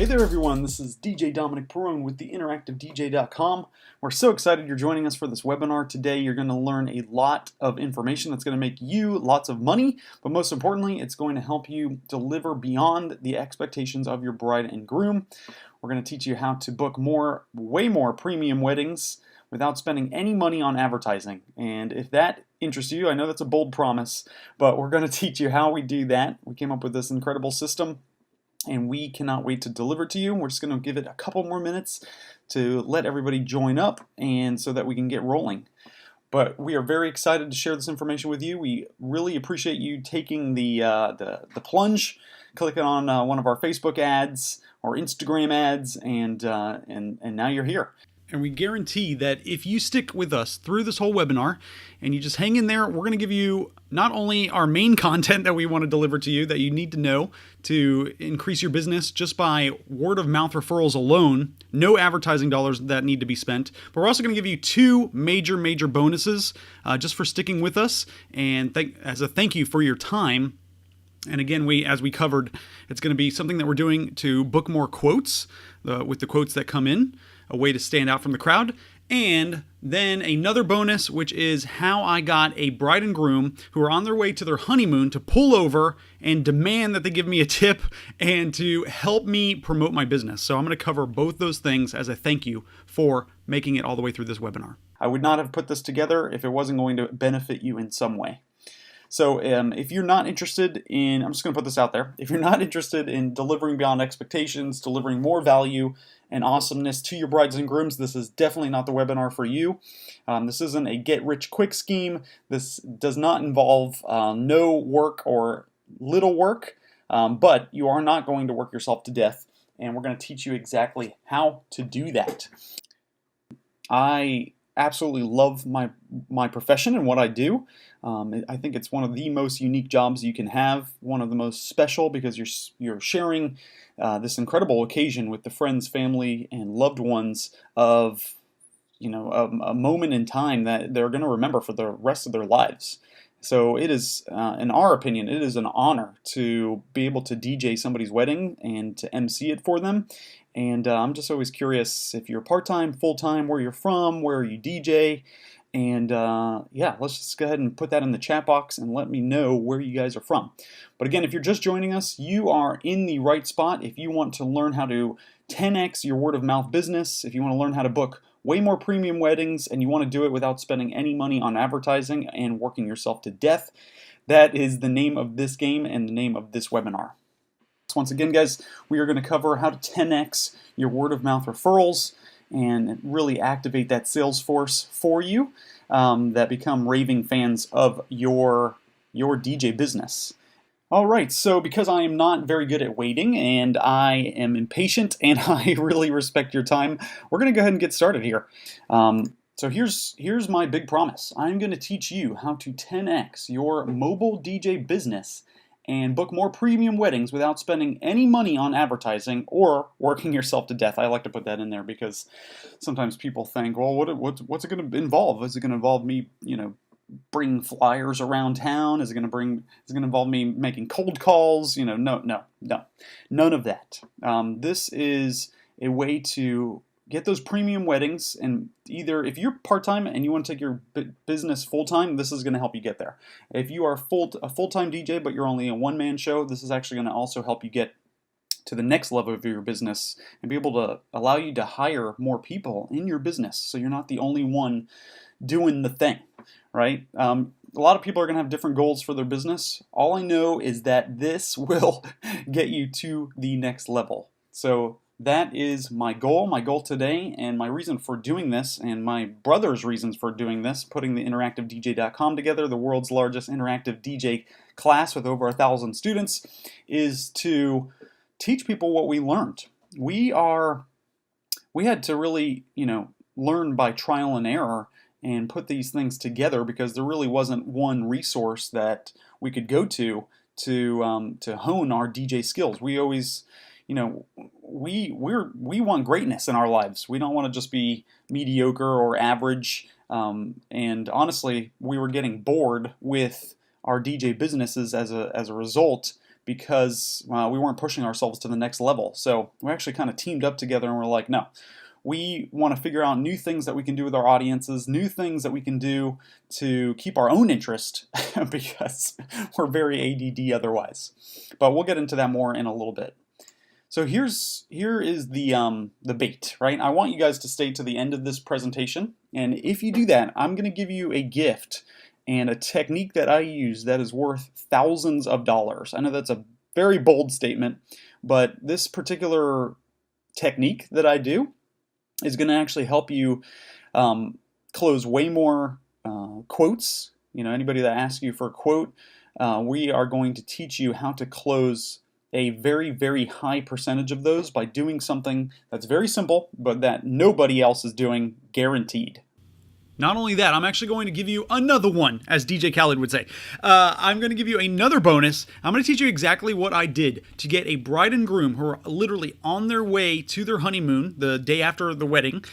Hey there everyone, this is DJ Dominic Perrone with theinteractivedj.com. We're so excited you're joining us for this webinar today. You're going to learn a lot of information that's going to make you lots of money, but most importantly, it's going to help you deliver beyond the expectations of your bride and groom. We're going to teach you how to book way more premium weddings without spending any money on advertising. And if that interests you, I know that's a bold promise, but we're going to teach you how we do that. We came up with this incredible system, and we cannot wait to deliver to you. We're just going to give it a couple more minutes to let everybody join up and so that we can get rolling. But we are very excited to share this information with you. We really appreciate you taking the plunge, clicking on one of our Facebook ads or Instagram ads, and now you're here. And we guarantee that if you stick with us through this whole webinar and you just hang in there, we're going to give you not only our main content that we want to deliver to you that you need to know to increase your business just by word of mouth referrals alone, no advertising dollars that need to be spent, but we're also going to give you two major bonuses just for sticking with us and as a thank you for your time. And again, as we covered, it's going to be something that we're doing to book more quotes with the quotes that come in, a way to stand out from the crowd. And then another bonus, which is how I got a bride and groom who are on their way to their honeymoon to pull over and demand that they give me a tip and to help me promote my business. So I'm going to cover both those things as a thank you for making it all the way through this webinar. I would not have put this together if it wasn't going to benefit you in some way. So if you're not interested in, I'm just going to put this out there, if you're not interested in delivering beyond expectations, delivering more value and awesomeness to your brides and grooms, this is definitely not the webinar for you. This isn't a get-rich-quick scheme. This does not involve no work or little work, but you are not going to work yourself to death, and we're going to teach you exactly how to do that. I absolutely love my profession and what I do. I think it's one of the most unique jobs you can have, one of the most special because you're sharing this incredible occasion with the friends, family, and loved ones of a moment in time that they're going to remember for the rest of their lives. So it is, in our opinion, it is an honor to be able to DJ somebody's wedding and to MC it for them. And I'm just always curious if you're part-time, full-time, where you're from, where you DJ. And yeah, let's just go ahead and put that in the chat box and let me know where you guys are from. But again, if you're just joining us, you are in the right spot. If you want to learn how to 10x your word of mouth business, if you want to learn how to book way more premium weddings and you want to do it without spending any money on advertising and working yourself to death, that is the name of this game and the name of this webinar. Once again, guys, we are going to cover how to 10x your word of mouth referrals and really activate that sales force for you that become raving fans of your DJ business. All right, so because I am not very good at waiting and I am impatient and I really respect your time, we're going to go ahead and get started here. So here's my big promise. I'm going to teach you how to 10x your mobile DJ business and book more premium weddings without spending any money on advertising or working yourself to death. I like to put that in there because sometimes people think, well, what's it going to involve? Is it going to involve me, bringing flyers around town? Is it going to involve me making cold calls? No, none of that. This is a way to get those premium weddings, and either if you're part-time and you want to take your business full-time, this is going to help you get there. If you are a full-time DJ but you're only a one-man show, this is actually going to also help you get to the next level of your business and be able to allow you to hire more people in your business so you're not the only one doing the thing, right? A lot of people are going to have different goals for their business. All I know is that this will get you to the next level. So that is my goal today, and my reason for doing this, and my brother's reasons for doing this, putting the interactivedj.com together, the world's largest interactive DJ class with over 1,000 students, is to teach people what we learned. We had to really, learn by trial and error and put these things together because there really wasn't one resource that we could go to hone our DJ skills. We always, we want greatness in our lives. We don't want to just be mediocre or average. And honestly, we were getting bored with our DJ businesses as a result because we weren't pushing ourselves to the next level. So we actually kind of teamed up together and we're like, no, we want to figure out new things that we can do with our audiences, new things that we can do to keep our own interest because we're very ADD otherwise. But we'll get into that more in a little bit. So here is the bait, right? I want you guys to stay to the end of this presentation, and if you do that, I'm going to give you a gift and a technique that I use that is worth thousands of dollars. I know that's a very bold statement, but this particular technique that I do is going to actually help you close way more quotes. You know, anybody that asks you for a quote, we are going to teach you how to close a very, very high percentage of those by doing something that's very simple, but that nobody else is doing, guaranteed. Not only that, I'm actually going to give you another one, as DJ Khaled would say. I'm going to give you another bonus. I'm going to teach you exactly what I did to get a bride and groom who are literally on their way to their honeymoon the day after the wedding.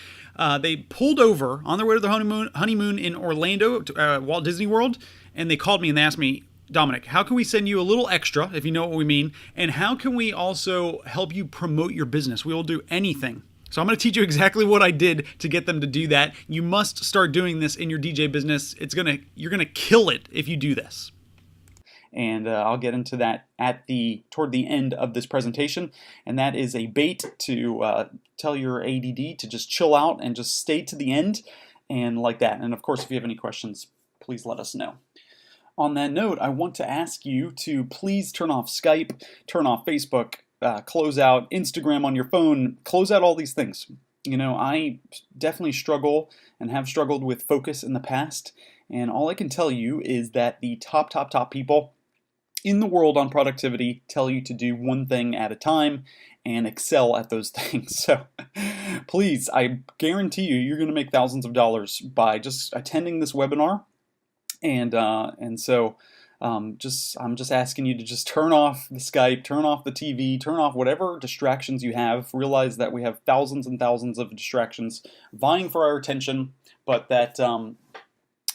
They pulled over on their way to their honeymoon in Orlando, Walt Disney World, and they called me and they asked me, Dominic, how can we send you a little extra, if you know what we mean, and how can we also help you promote your business? We will do anything. So I'm going to teach you exactly what I did to get them to do that. You must start doing this in your DJ business. You're gonna kill it if you do this. And I'll get into that toward the end of this presentation. And that is a bait to tell your ADD to just chill out and just stay to the end and like that. And of course, if you have any questions, please let us know. On that note, I want to ask you to please turn off Skype, turn off Facebook, close out Instagram on your phone, close out all these things. You know, I definitely struggle and have struggled with focus in the past, and all I can tell you is that the top people in the world on productivity tell you to do one thing at a time and excel at those things. So please, I guarantee you're going to make thousands of dollars by just attending this webinar. And so I'm just asking you to just turn off the Skype, turn off the TV, turn off whatever distractions you have. Realize that we have thousands and thousands of distractions vying for our attention, but that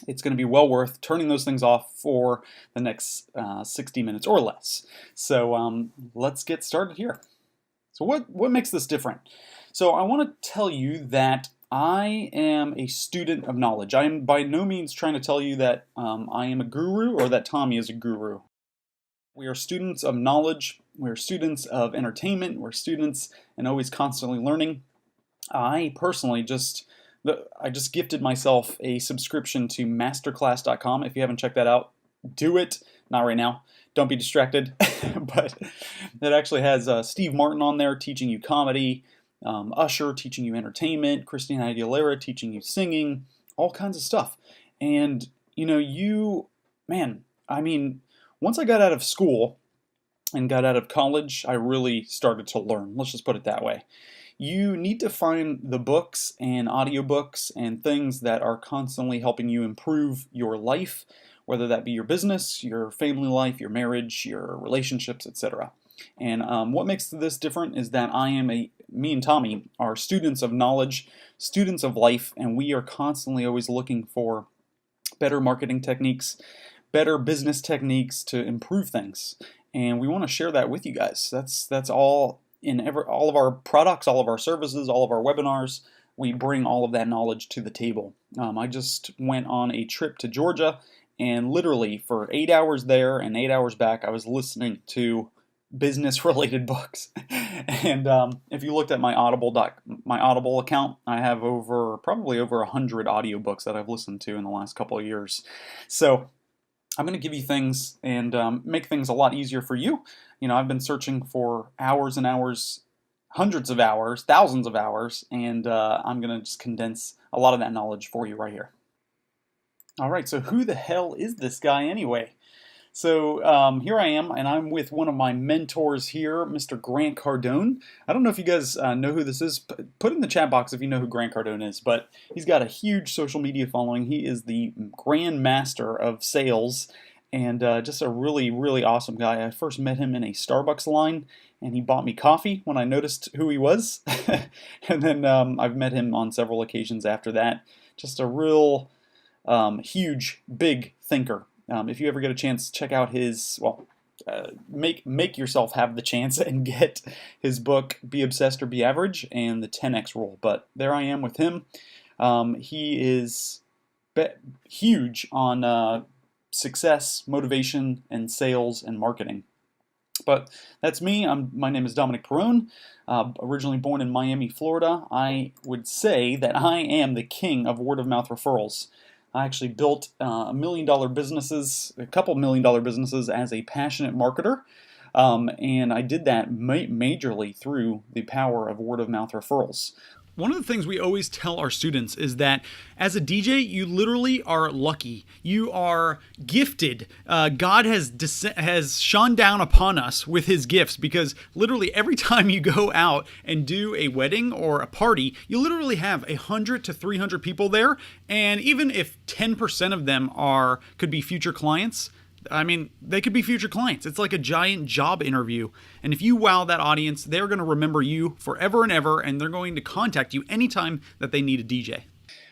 it's going to be well worth turning those things off for the next 60 minutes or less. So let's get started here. So what makes this different? So I want to tell you that I am a student of knowledge. I am by no means trying to tell you that I am a guru or that Tommy is a guru. We are students of knowledge. We're students of entertainment. We're students and always constantly learning. I personally just gifted myself a subscription to masterclass.com. If you haven't checked that out, do it. Not right now. Don't be distracted. But it actually has Steve Martin on there teaching you comedy, Usher teaching you entertainment, Christina Aguilera teaching you singing, all kinds of stuff. And, you know, once I got out of school and got out of college, I really started to learn. Let's just put it that way. You need to find the books and audiobooks and things that are constantly helping you improve your life, whether that be your business, your family life, your marriage, your relationships, etc. And what makes this different is that me and Tommy are students of knowledge, students of life, and we are constantly always looking for better marketing techniques, better business techniques to improve things. And we want to share that with you guys. That's all in all of our products, all of our services, all of our webinars. We bring all of that knowledge to the table. I just went on a trip to Georgia, and literally for 8 hours there and 8 hours back, I was listening to business-related books. And if you looked at my Audible account, I have probably over 100 audiobooks that I've listened to in the last couple of years. So I'm going to give you things and make things a lot easier for you. You know, I've been searching for hours and hours, hundreds of hours, thousands of hours, and I'm going to just condense a lot of that knowledge for you right here. All right, so who the hell is this guy anyway? So here I am, and I'm with one of my mentors here, Mr. Grant Cardone. I don't know if you guys know who this is. Put in the chat box if you know who Grant Cardone is, but he's got a huge social media following. He is the Grand Master of Sales, and just a really, really awesome guy. I first met him in a Starbucks line, and he bought me coffee when I noticed who he was. And then I've met him on several occasions after that. Just a real huge, big thinker. If you ever get a chance, check out his, make yourself have the chance and get his book, Be Obsessed or Be Average, and the 10x Rule. But there I am with him. He is huge on success, motivation, and sales and marketing. But that's me. My name is Dominic Perrone, originally born in Miami, Florida. I would say that I am the king of word-of-mouth referrals. I actually built a couple million-dollar businesses as a passionate marketer, and I did that majorly through the power of word-of-mouth referrals. One of the things we always tell our students is that as a DJ, you literally are lucky. You are gifted. God has shone down upon us with his gifts, because literally every time you go out and do a wedding or a party, you literally have 100 to 300 people there. And even if 10% of them could be future clients, I mean, they could be future clients. It's like a giant job interview. And if you wow that audience, they're going to remember you forever and ever, and they're going to contact you anytime that they need a DJ.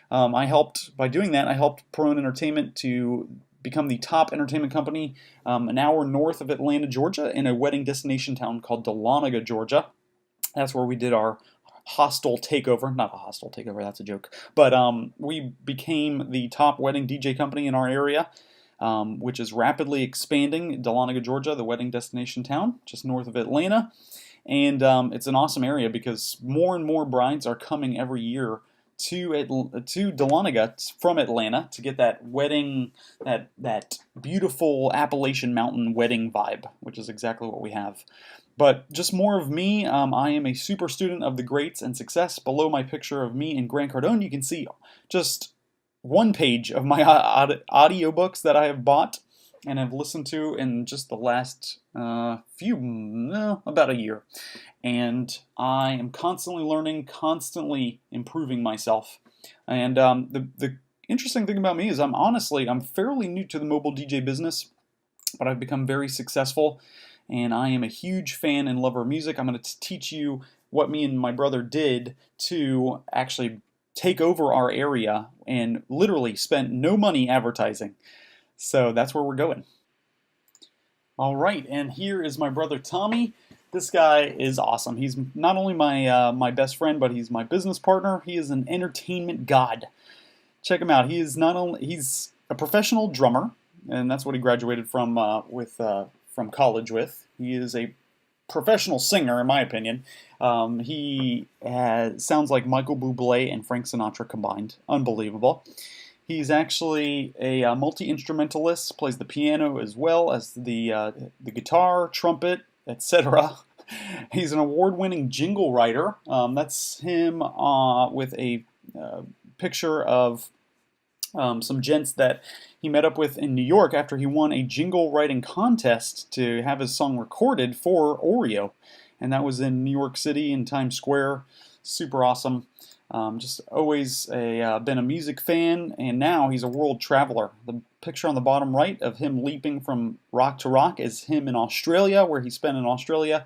By doing that, I helped Perrone Entertainment to become the top entertainment company an hour north of Atlanta, Georgia, in a wedding destination town called Dahlonega, Georgia. That's where we did our hostile takeover. Not a hostile takeover, that's a joke. But we became the top wedding DJ company in our area. Which is rapidly expanding. Dahlonega, Georgia, the wedding destination town, just north of Atlanta. And it's an awesome area because more and more brides are coming every year to Dahlonega from Atlanta to get that wedding, that beautiful Appalachian Mountain wedding vibe, which is exactly what we have. But just more of me. I am a super student of the greats and success. Below my picture of me and Grant Cardone, you can see just one page of my audiobooks that I have bought and have listened to in just the last about a year. And I am constantly learning, constantly improving myself. And the interesting thing about me is I'm fairly new to the mobile DJ business, but I've become very successful. And I am a huge fan and lover of music. I'm going to teach you what me and my brother did to actually take over our area and literally spent no money advertising. So that's where we're going. All right, and here is my brother Tommy. This guy is awesome. He's not only my best friend, but he's my business partner. He is an entertainment god. Check him out. He's a professional drummer, and that's what he graduated from college with. He is a professional singer, in my opinion. He sounds like Michael Bublé and Frank Sinatra combined. Unbelievable. He's actually a multi-instrumentalist, plays the piano as well as the guitar, trumpet, etc. He's an award-winning jingle writer. That's him with a picture of some gents that he met up with in New York after he won a jingle writing contest to have his song recorded for Oreo. And that was in New York City in Times Square. Super awesome. Just always been a music fan, and now he's a world traveler. The picture on the bottom right of him leaping from rock to rock is him in Australia, where he spent in Australia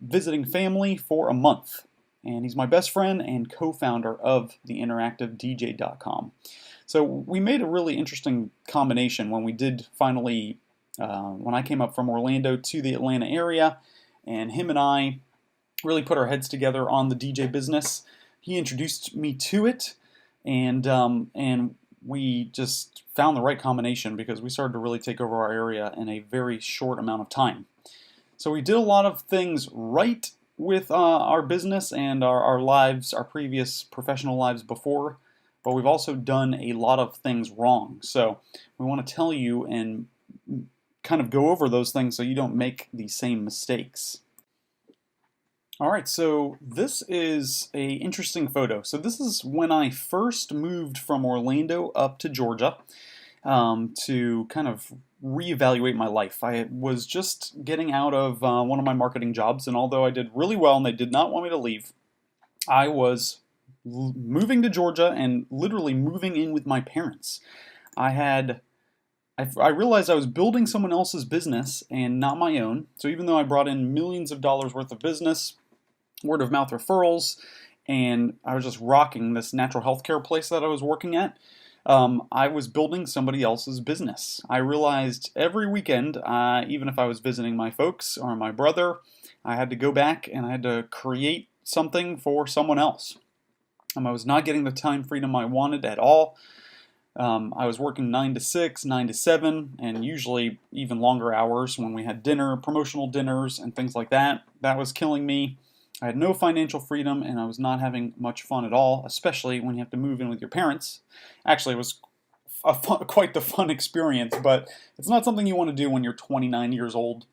visiting family for a month. And he's my best friend and co-founder of theinteractivedj.com. So we made a really interesting combination when we did finally, when I came up from Orlando to the Atlanta area, and him and I really put our heads together on the DJ business. He introduced me to it, and we just found the right combination because we started to really take over our area in a very short amount of time. So we did a lot of things right with our business and our lives, our previous professional lives before, but we've also done a lot of things wrong. So we want to tell you and kind of go over those things so you don't make the same mistakes. All right, so this is an interesting photo. So this is when I first moved from Orlando up to Georgia to kind of reevaluate my life. I was just getting out of one of my marketing jobs, and although I did really well and they did not want me to leave, I was moving to Georgia and literally moving in with my parents. I realized I was building someone else's business and not my own. So even though I brought in millions of dollars worth of business, word of mouth referrals, and I was just rocking this natural health care place that I was working at, I was building somebody else's business. I realized every weekend, even if I was visiting my folks or my brother, I had to go back and I had to create something for someone else. I was not getting the time freedom I wanted at all. I was working 9 to 6, 9 to 7, and usually even longer hours when we had dinner, promotional dinners, and things like that. That was killing me. I had no financial freedom, and I was not having much fun at all, especially when you have to move in with your parents. Actually, it was quite the fun experience, but it's not something you want to do when you're 29 years old,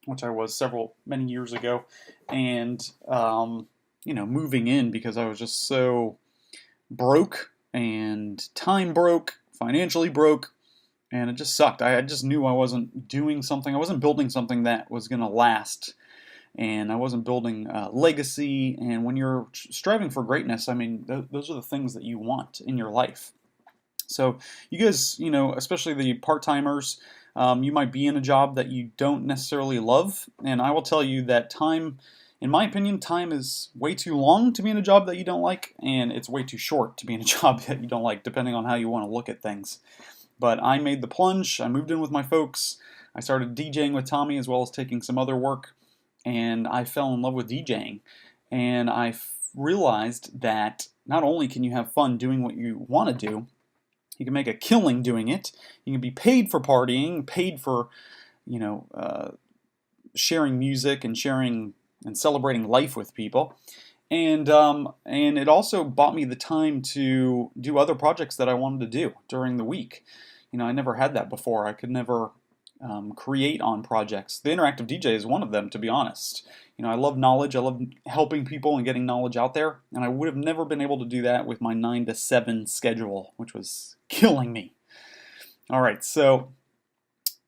which I was many years ago, and moving in because I was just so broke and time broke, financially broke, and it just sucked. I just knew I wasn't doing something, I wasn't building something that was going to last, and I wasn't building legacy. And when you're striving for greatness, I mean, those are the things that you want in your life. So you guys, especially the part-timers, you might be in a job that you don't necessarily love, and I will tell you that time, in my opinion, time is way too long to be in a job that you don't like, and it's way too short to be in a job that you don't like, depending on how you want to look at things. But I made the plunge. I moved in with my folks. I started DJing with Tommy as well as taking some other work, and I fell in love with DJing. And I realized that not only can you have fun doing what you want to do, you can make a killing doing it. You can be paid for partying, paid for, sharing music and sharing and celebrating life with people. And it also bought me the time to do other projects that I wanted to do during the week. I never had that before. I could never create on projects. The Interactive DJ is one of them, to be honest. I love knowledge. I love helping people and getting knowledge out there. And I would have never been able to do that with my 9 to 7 schedule, which was killing me. All right, so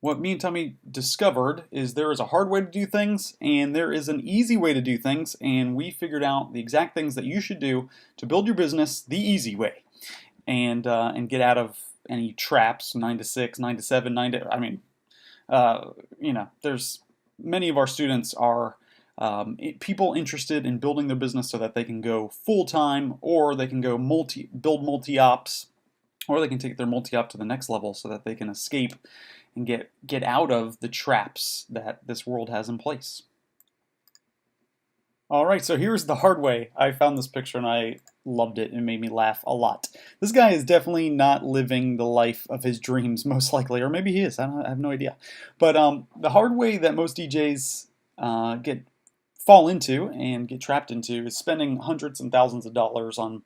what me and Tommy discovered is there is a hard way to do things and there is an easy way to do things, and we figured out the exact things that you should do to build your business the easy way and get out of any traps. 9 to 6, 9 to 7, 9 to, I mean, there's many of our students are people interested in building their business so that they can go full-time, or they can go build multi-ops, or they can take their multi-op to the next level so that they can escape and get out of the traps that this world has in place. All right, so here's the hard way. I found this picture and I loved it. It made me laugh a lot. This guy is definitely not living the life of his dreams, most likely, or maybe he is. I have no idea. But the hard way that most DJs fall into and get trapped into is spending hundreds and thousands of dollars on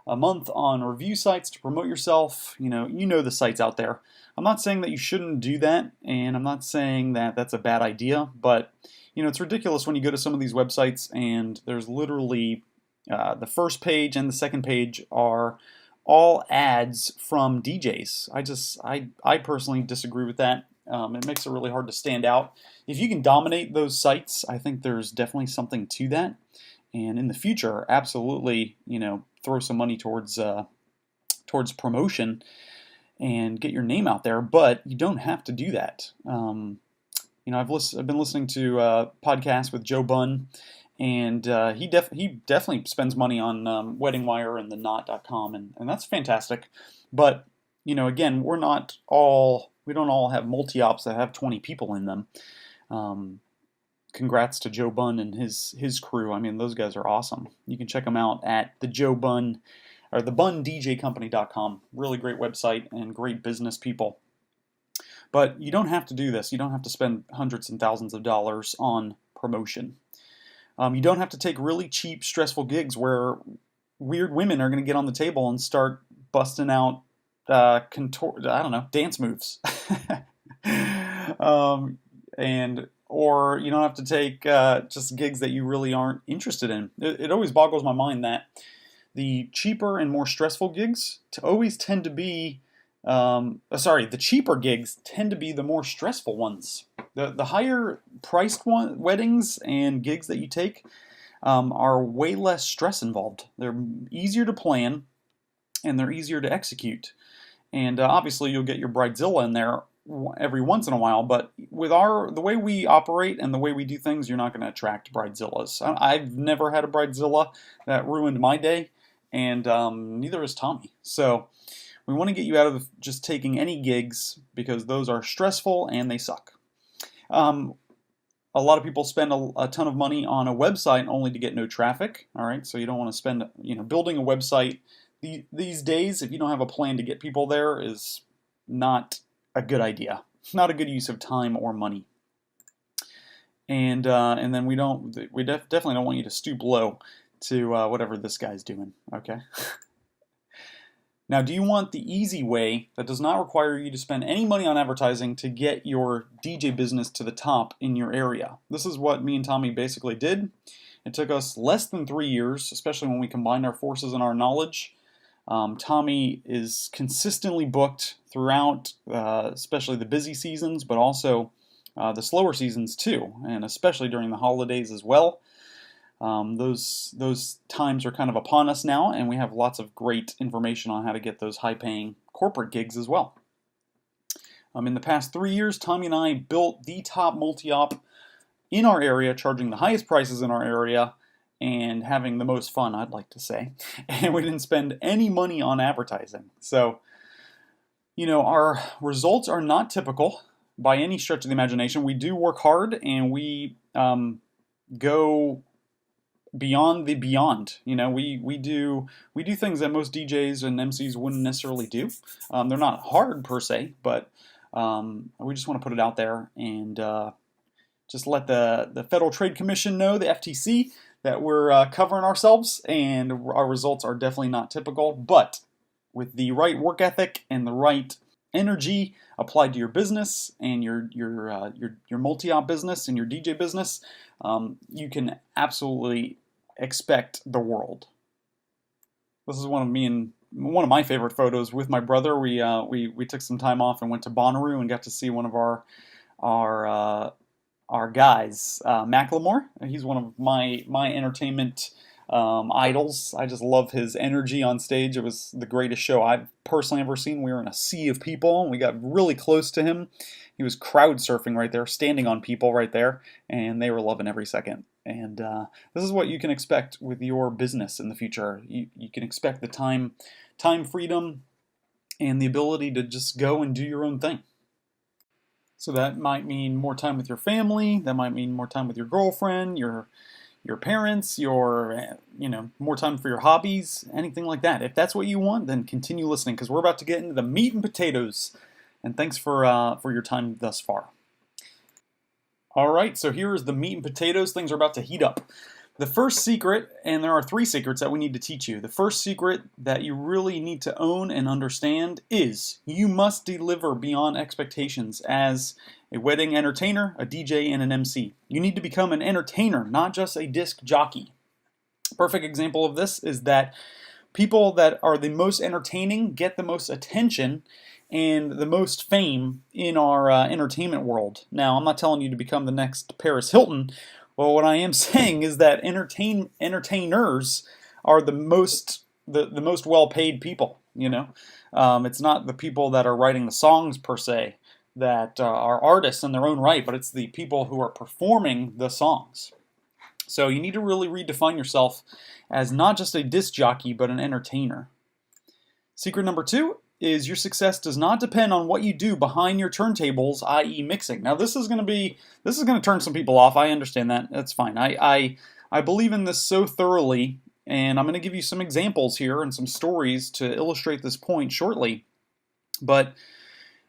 a month on review sites to promote yourself. You know the sites out there. I'm not saying that you shouldn't do that, and I'm not saying that that's a bad idea, but it's ridiculous when you go to some of these websites and there's literally the first page and the second page are all ads from DJs. I personally disagree with that. It makes it really hard to stand out. If you can dominate those sites, I think there's definitely something to that. And in the future, absolutely, throw some money towards promotion and get your name out there. But you don't have to do that. I've been listening to podcasts with Joe Bunn, and he definitely spends money on WeddingWire and the Knot.com, and that's fantastic. But again, we don't all have multi-ops that have 20 people in them. Congrats to Joe Bunn and his crew. I mean, those guys are awesome. You can check them out at the BunnDJCompany.com. Really great website and great business people. But you don't have to do this. You don't have to spend hundreds and thousands of dollars on promotion. You don't have to take really cheap, stressful gigs where weird women are going to get on the table and start busting out dance moves. Or you don't have to take just gigs that you really aren't interested in. It always boggles my mind that the cheaper and more stressful gigs tend to be the cheaper gigs tend to be the more stressful ones. The higher priced weddings and gigs that you take are way less stress involved. They're easier to plan and they're easier to execute. And obviously you'll get your bridezilla in there every once in a while, but with the way we operate and the way we do things, you're not going to attract bridezillas. I've never had a bridezilla that ruined my day, and neither has Tommy. So We want to get you out of just taking any gigs because those are stressful and they suck. A lot of people spend a ton of money on a website only to get no traffic. All right, so you don't want to spend, building a website these days, if you don't have a plan to get people there, is not a good idea. Not a good use of time or money. And then we definitely don't want you to stoop low to whatever this guy's doing. Okay. Now, do you want the easy way that does not require you to spend any money on advertising to get your DJ business to the top in your area? This is what me and Tommy basically did. It took us less than 3 years, especially when we combined our forces and our knowledge. Tommy is consistently booked throughout, especially the busy seasons, but also the slower seasons too, and especially during the holidays as well. Those times are kind of upon us now, and we have lots of great information on how to get those high-paying corporate gigs as well. In the past 3 years, Tommy and I built the top multi-op in our area, charging the highest prices in our area, and having the most fun, I'd like to say. And we didn't spend any money on advertising. So, our results are not typical by any stretch of the imagination. We do work hard, and we go beyond the beyond. We do things that most DJs and MCs wouldn't necessarily do. They're not hard per se, but we just want to put it out there and just let the Federal Trade Commission know, the FTC, that we're covering ourselves, and our results are definitely not typical. But with the right work ethic and the right energy applied to your business and your multi-op business and your DJ business, you can absolutely expect the world. This is one of my favorite photos with my brother. We took some time off and went to Bonnaroo and got to see one of our guys, Macklemore. He's one of my entertainment idols. I just love his energy on stage. It was the greatest show I've personally ever seen. We were in a sea of people, and we got really close to him. He was crowd surfing right there, standing on people right there, and they were loving every second. And this is what you can expect with your business in the future. You can expect the time freedom and the ability to just go and do your own thing. So that might mean more time with your family. That might mean more time with your girlfriend, your parents, more time for your hobbies, anything like that. If that's what you want, then continue listening, because we're about to get into the meat and potatoes. And thanks for your time thus far. All right, so here is the meat and potatoes. Things are about to heat up. The first secret, and there are 3 secrets that we need to teach you. The first secret that you really need to own and understand is you must deliver beyond expectations as a wedding entertainer, a DJ, and an MC. You need to become an entertainer, not just a disc jockey. Perfect example of this is that people that are the most entertaining get the most attention and the most fame in our entertainment world. Now, I'm not telling you to become the next Paris Hilton. Well, what I am saying is that entertainers are the most well-paid people. It's not the people that are writing the songs per se that are artists in their own right, but it's the people who are performing the songs. So you need to really redefine yourself as not just a disc jockey, but an entertainer. Secret number 2 is your success does not depend on what you do behind your turntables, i.e. mixing. Now this is going to turn some people off. I understand that. That's fine. I believe in this so thoroughly, and I'm going to give you some examples here and some stories to illustrate this point shortly. But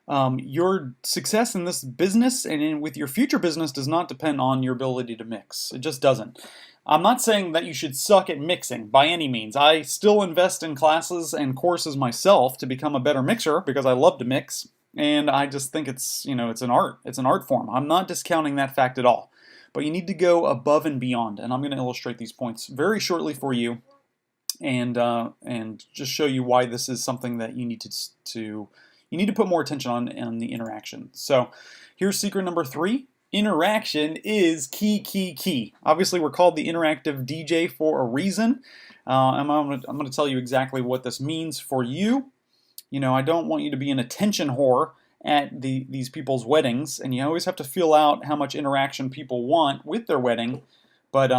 your success in this business and with your future business does not depend on your ability to mix. It just doesn't. I'm not saying that you should suck at mixing by any means. I still invest in classes and courses myself to become a better mixer because I love to mix, and I just think it's an art. It's an art form. I'm not discounting that fact at all. But you need to go above and beyond, and I'm going to illustrate these points very shortly for you, and just show you why this is something that you need to put more attention on the interaction. So here's secret number 3. Interaction is key. Obviously, we're called the interactive DJ for a reason. I'm going to tell you exactly what this means for you. I don't want you to be an attention whore at these people's weddings, and you always have to feel out how much interaction people want with their wedding. But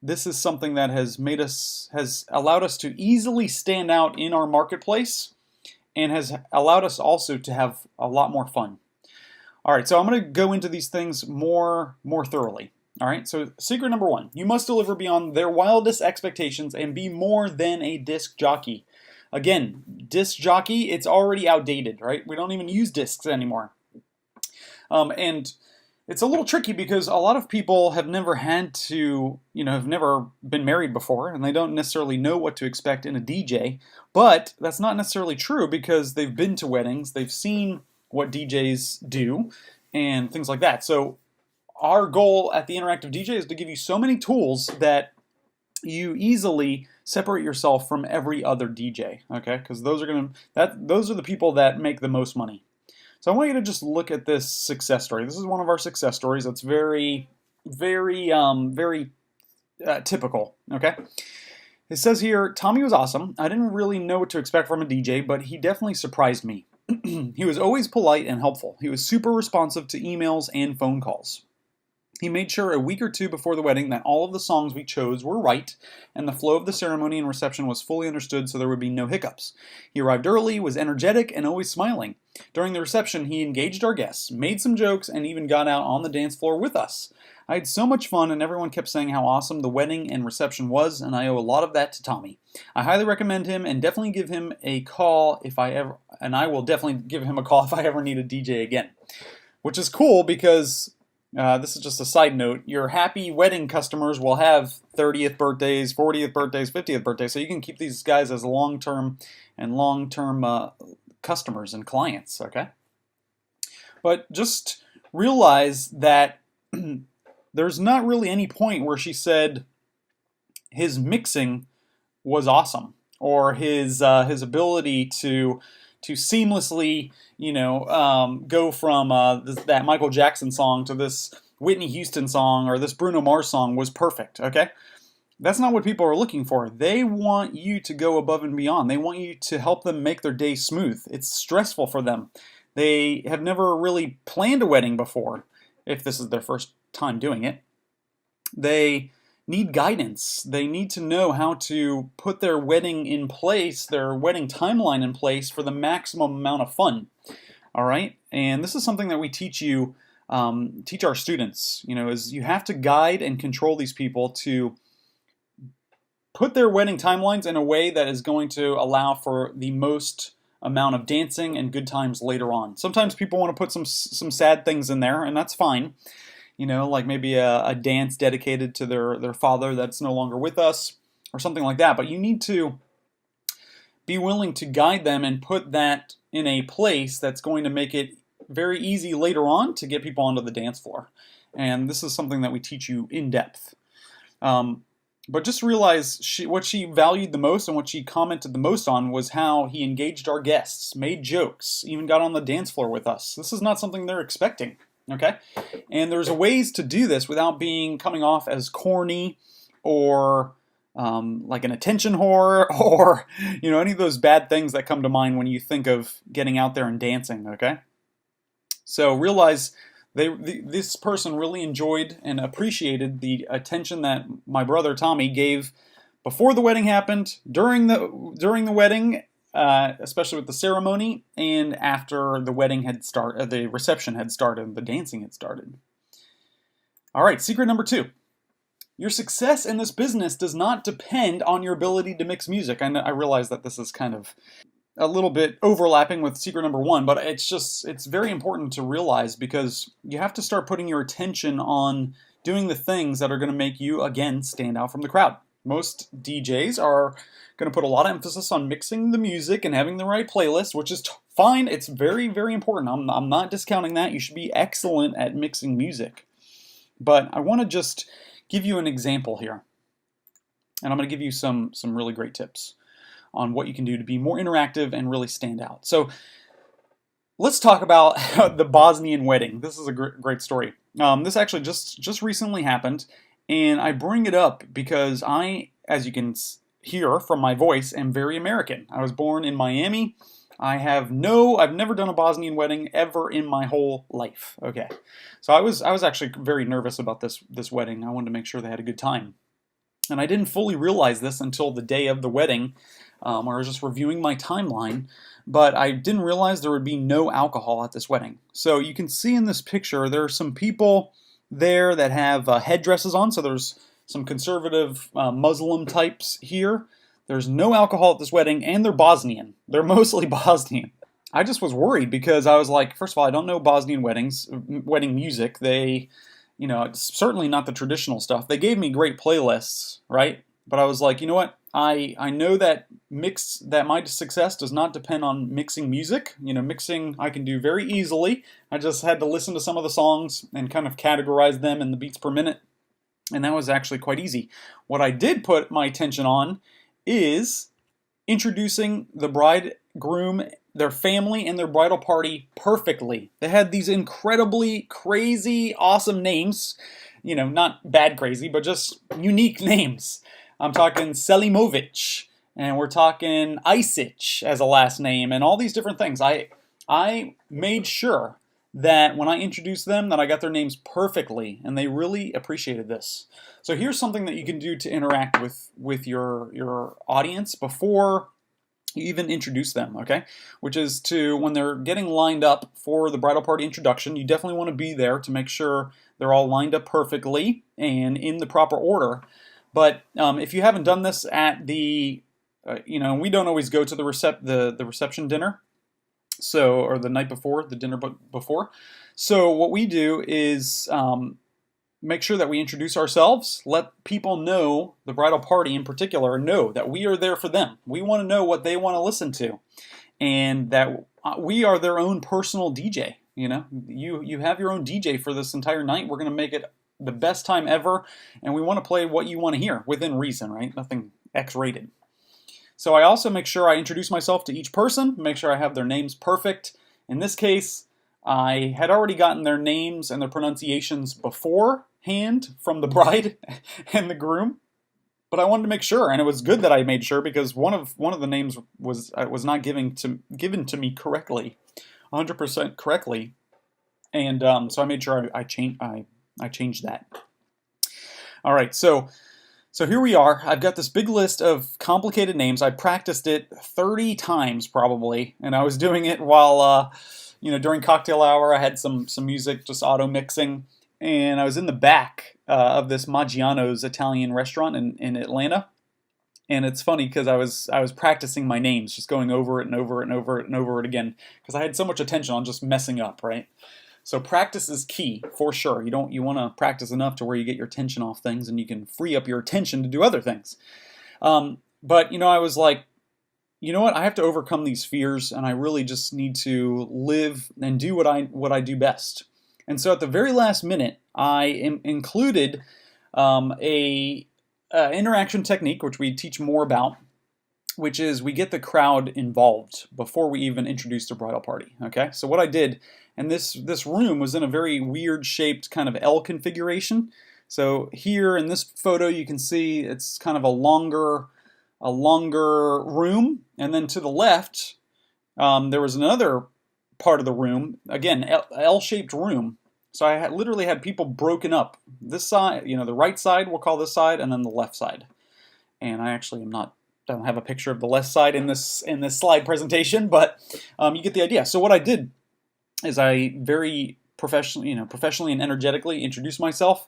this is something that has allowed us to easily stand out in our marketplace and has allowed us also to have a lot more fun. All right, so I'm going to go into these things more thoroughly. All right, so secret number 1, you must deliver beyond their wildest expectations and be more than a disc jockey. Again, disc jockey, it's already outdated, right? We don't even use discs anymore. And it's a little tricky because a lot of people have never had to, have never been married before, and they don't necessarily know what to expect in a DJ. But that's not necessarily true because they've been to weddings, they've seen what DJs do, and things like that. So our goal at the Interactive DJ is to give you so many tools that you easily separate yourself from every other DJ, okay? Because those are the people that make the most money. So I want you to just look at this success story. This is one of our success stories that's very typical, okay? It says here, Tommy was awesome. I didn't really know what to expect from a DJ, but he definitely surprised me. He was always polite and helpful. He was super responsive to emails and phone calls. He made sure a week or 2 before the wedding that all of the songs we chose were right, and the flow of the ceremony and reception was fully understood so there would be no hiccups. He arrived early, was energetic, and always smiling. During the reception, he engaged our guests, made some jokes, and even got out on the dance floor with us. I had so much fun, and everyone kept saying how awesome the wedding and reception was, and I owe a lot of that to Tommy. I highly recommend him, and definitely give him a call I will definitely give him a call if I ever need a DJ again. Which is cool because this is just a side note. Your happy wedding customers will have 30th birthdays, 40th birthdays, 50th birthdays, so you can keep these guys as long-term customers and clients, okay? But just realize that there's not really any point where she said his mixing was awesome or his ability to seamlessly, go from that Michael Jackson song to this Whitney Houston song or this Bruno Mars song was perfect, okay? That's not what people are looking for. They want you to go above and beyond. They want you to help them make their day smooth. It's stressful for them. They have never really planned a wedding before, if this is their first time doing it. They need guidance. They need to know how to put their wedding in place, their wedding timeline in place for the maximum amount of fun. All right? And this is something that we teach our students, is you have to guide and control these people to put their wedding timelines in a way that is going to allow for the most amount of dancing and good times later on. Sometimes people want to put some sad things in there, and that's fine. Like maybe a dance dedicated to their father that's no longer with us or something like that. But you need to be willing to guide them and put that in a place that's going to make it very easy later on to get people onto the dance floor. And this is something that we teach you in depth. But just realize what she valued the most and what she commented the most on was how he engaged our guests, made jokes, even got on the dance floor with us. This is not something they're expecting, okay? And there's ways to do this without coming off as corny or like an attention whore or any of those bad things that come to mind when you think of getting out there and dancing, okay? So realize this person really enjoyed and appreciated the attention that my brother Tommy gave before the wedding happened, during the wedding, especially with the ceremony, and after the wedding had started, the reception had started, the dancing had started. All right, secret number 2. Your success in this business does not depend on your ability to mix music. I realize that this is kind of a little bit overlapping with secret number 1, but it's very important to realize because you have to start putting your attention on doing the things that are going to make you, again, stand out from the crowd. Most DJs are going to put a lot of emphasis on mixing the music and having the right playlist, which is fine. It's very, very important. I'm not discounting that. You should be excellent at mixing music. But I want to just give you an example here. And I'm going to give you some really great tips on what you can do to be more interactive and really stand out. So let's talk about the Bosnian wedding. This is a great story. This actually just recently happened, and I bring it up because I, as you can hear from my voice, am very American. I was born in Miami. I've never done a Bosnian wedding ever in my whole life. Okay, so I was actually very nervous about this wedding. I wanted to make sure they had a good time, and I didn't fully realize this until the day of the wedding. Where I was just reviewing my timeline, but I didn't realize there would be no alcohol at this wedding. So you can see in this picture, there are some people there that have headdresses on. So there's some conservative Muslim types here. There's no alcohol at this wedding, and they're Bosnian. They're mostly Bosnian. I just was worried because I was like, first of all, I don't know Bosnian wedding music. It's certainly not the traditional stuff. They gave me great playlists, right? But I was like, you know what? I know that my success does not depend on mixing music. Mixing I can do very easily. I just had to listen to some of the songs and kind of categorize them in the beats per minute, and that was actually quite easy. What I did put my attention on is introducing the bride, groom, their family, and their bridal party perfectly. They had these incredibly crazy, awesome names. Not bad crazy, but just unique names. I'm talking Selimovic, and we're talking Isic as a last name, and all these different things. I made sure that when I introduced them that I got their names perfectly, and they really appreciated this. So here's something that you can do to interact with your audience before you even introduce them, okay? Which is when they're getting lined up for the bridal party introduction, you definitely want to be there to make sure they're all lined up perfectly and in the proper order. But if you haven't done this at the, we don't always go to the reception dinner, or the night before, the dinner before. So what we do is make sure that we introduce ourselves, let people know, the bridal party in particular, know that we are there for them. We want to know what they want to listen to, and that we are their own personal DJ. You have your own DJ for this entire night. We're going to make it the best time ever, and we want to play what you want to hear within reason, right? Nothing X-rated. So I also make sure I introduce myself to each person, make sure I have their names perfect. In this case, I had already gotten their names and their pronunciations beforehand from the bride and the groom, but I wanted to make sure, and it was good that I made sure because one of the names was not given to me correctly, 100% correctly, and so I made sure I changed that. All right, so here we are. I've got this big list of complicated names. I practiced it 30 times probably, and I was doing it while, during cocktail hour. I had some music just auto mixing, and I was in the back of this Maggiano's Italian restaurant in Atlanta. And it's funny because I was practicing my names, just going over it and over it and over it and over it again, because I had so much attention on just messing up, right? So practice is key, for sure. You want to practice enough to where you get your attention off things and you can free up your attention to do other things. But, I was like, you know what? I have to overcome these fears, and I really just need to live and do what I do best. And so at the very last minute, I included a interaction technique, which we teach more about, which is we get the crowd involved before we even introduce the bridal party. Okay, so what I did, and this room was in a very weird shaped kind of L configuration. So here in this photo, you can see it's kind of a longer room, and then to the left, there was another part of the room, again, L-shaped room. So I literally had people broken up. This side, the right side, we'll call this side, and then the left side. And I actually don't have a picture of the left side in this slide presentation, but you get the idea. So what I did is I very professionally and energetically introduced myself.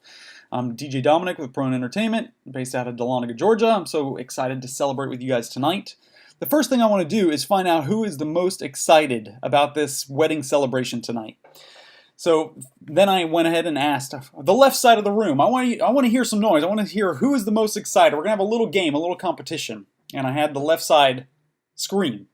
I'm DJ Dominic with Prone Entertainment, based out of Dahlonega, Georgia. I'm so excited to celebrate with you guys tonight. The first thing I want to do is find out who is the most excited about this wedding celebration tonight. So then I went ahead and asked the left side of the room. I want to hear some noise. I want to hear who is the most excited. We're going to have a little game, a little competition. And I had the left side scream.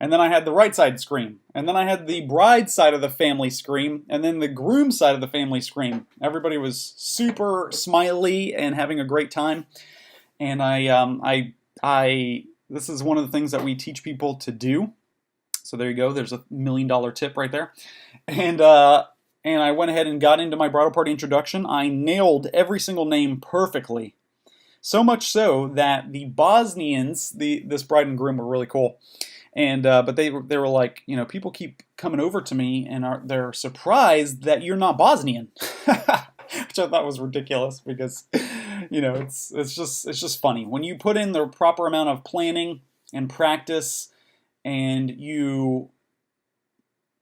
And then I had the right side scream. And then I had the bride side of the family scream. And then the groom side of the family scream. Everybody was super smiley and having a great time. And this is one of the things that we teach people to do. So there you go. There's $1 million tip right there. And I went ahead and got into my bridal party introduction. I nailed every single name perfectly. So much so that the Bosnians, this bride and groom were really cool. And but they were like, people keep coming over to me and they're surprised that you're not Bosnian, which I thought was ridiculous because, it's just funny when you put in the proper amount of planning and practice. and you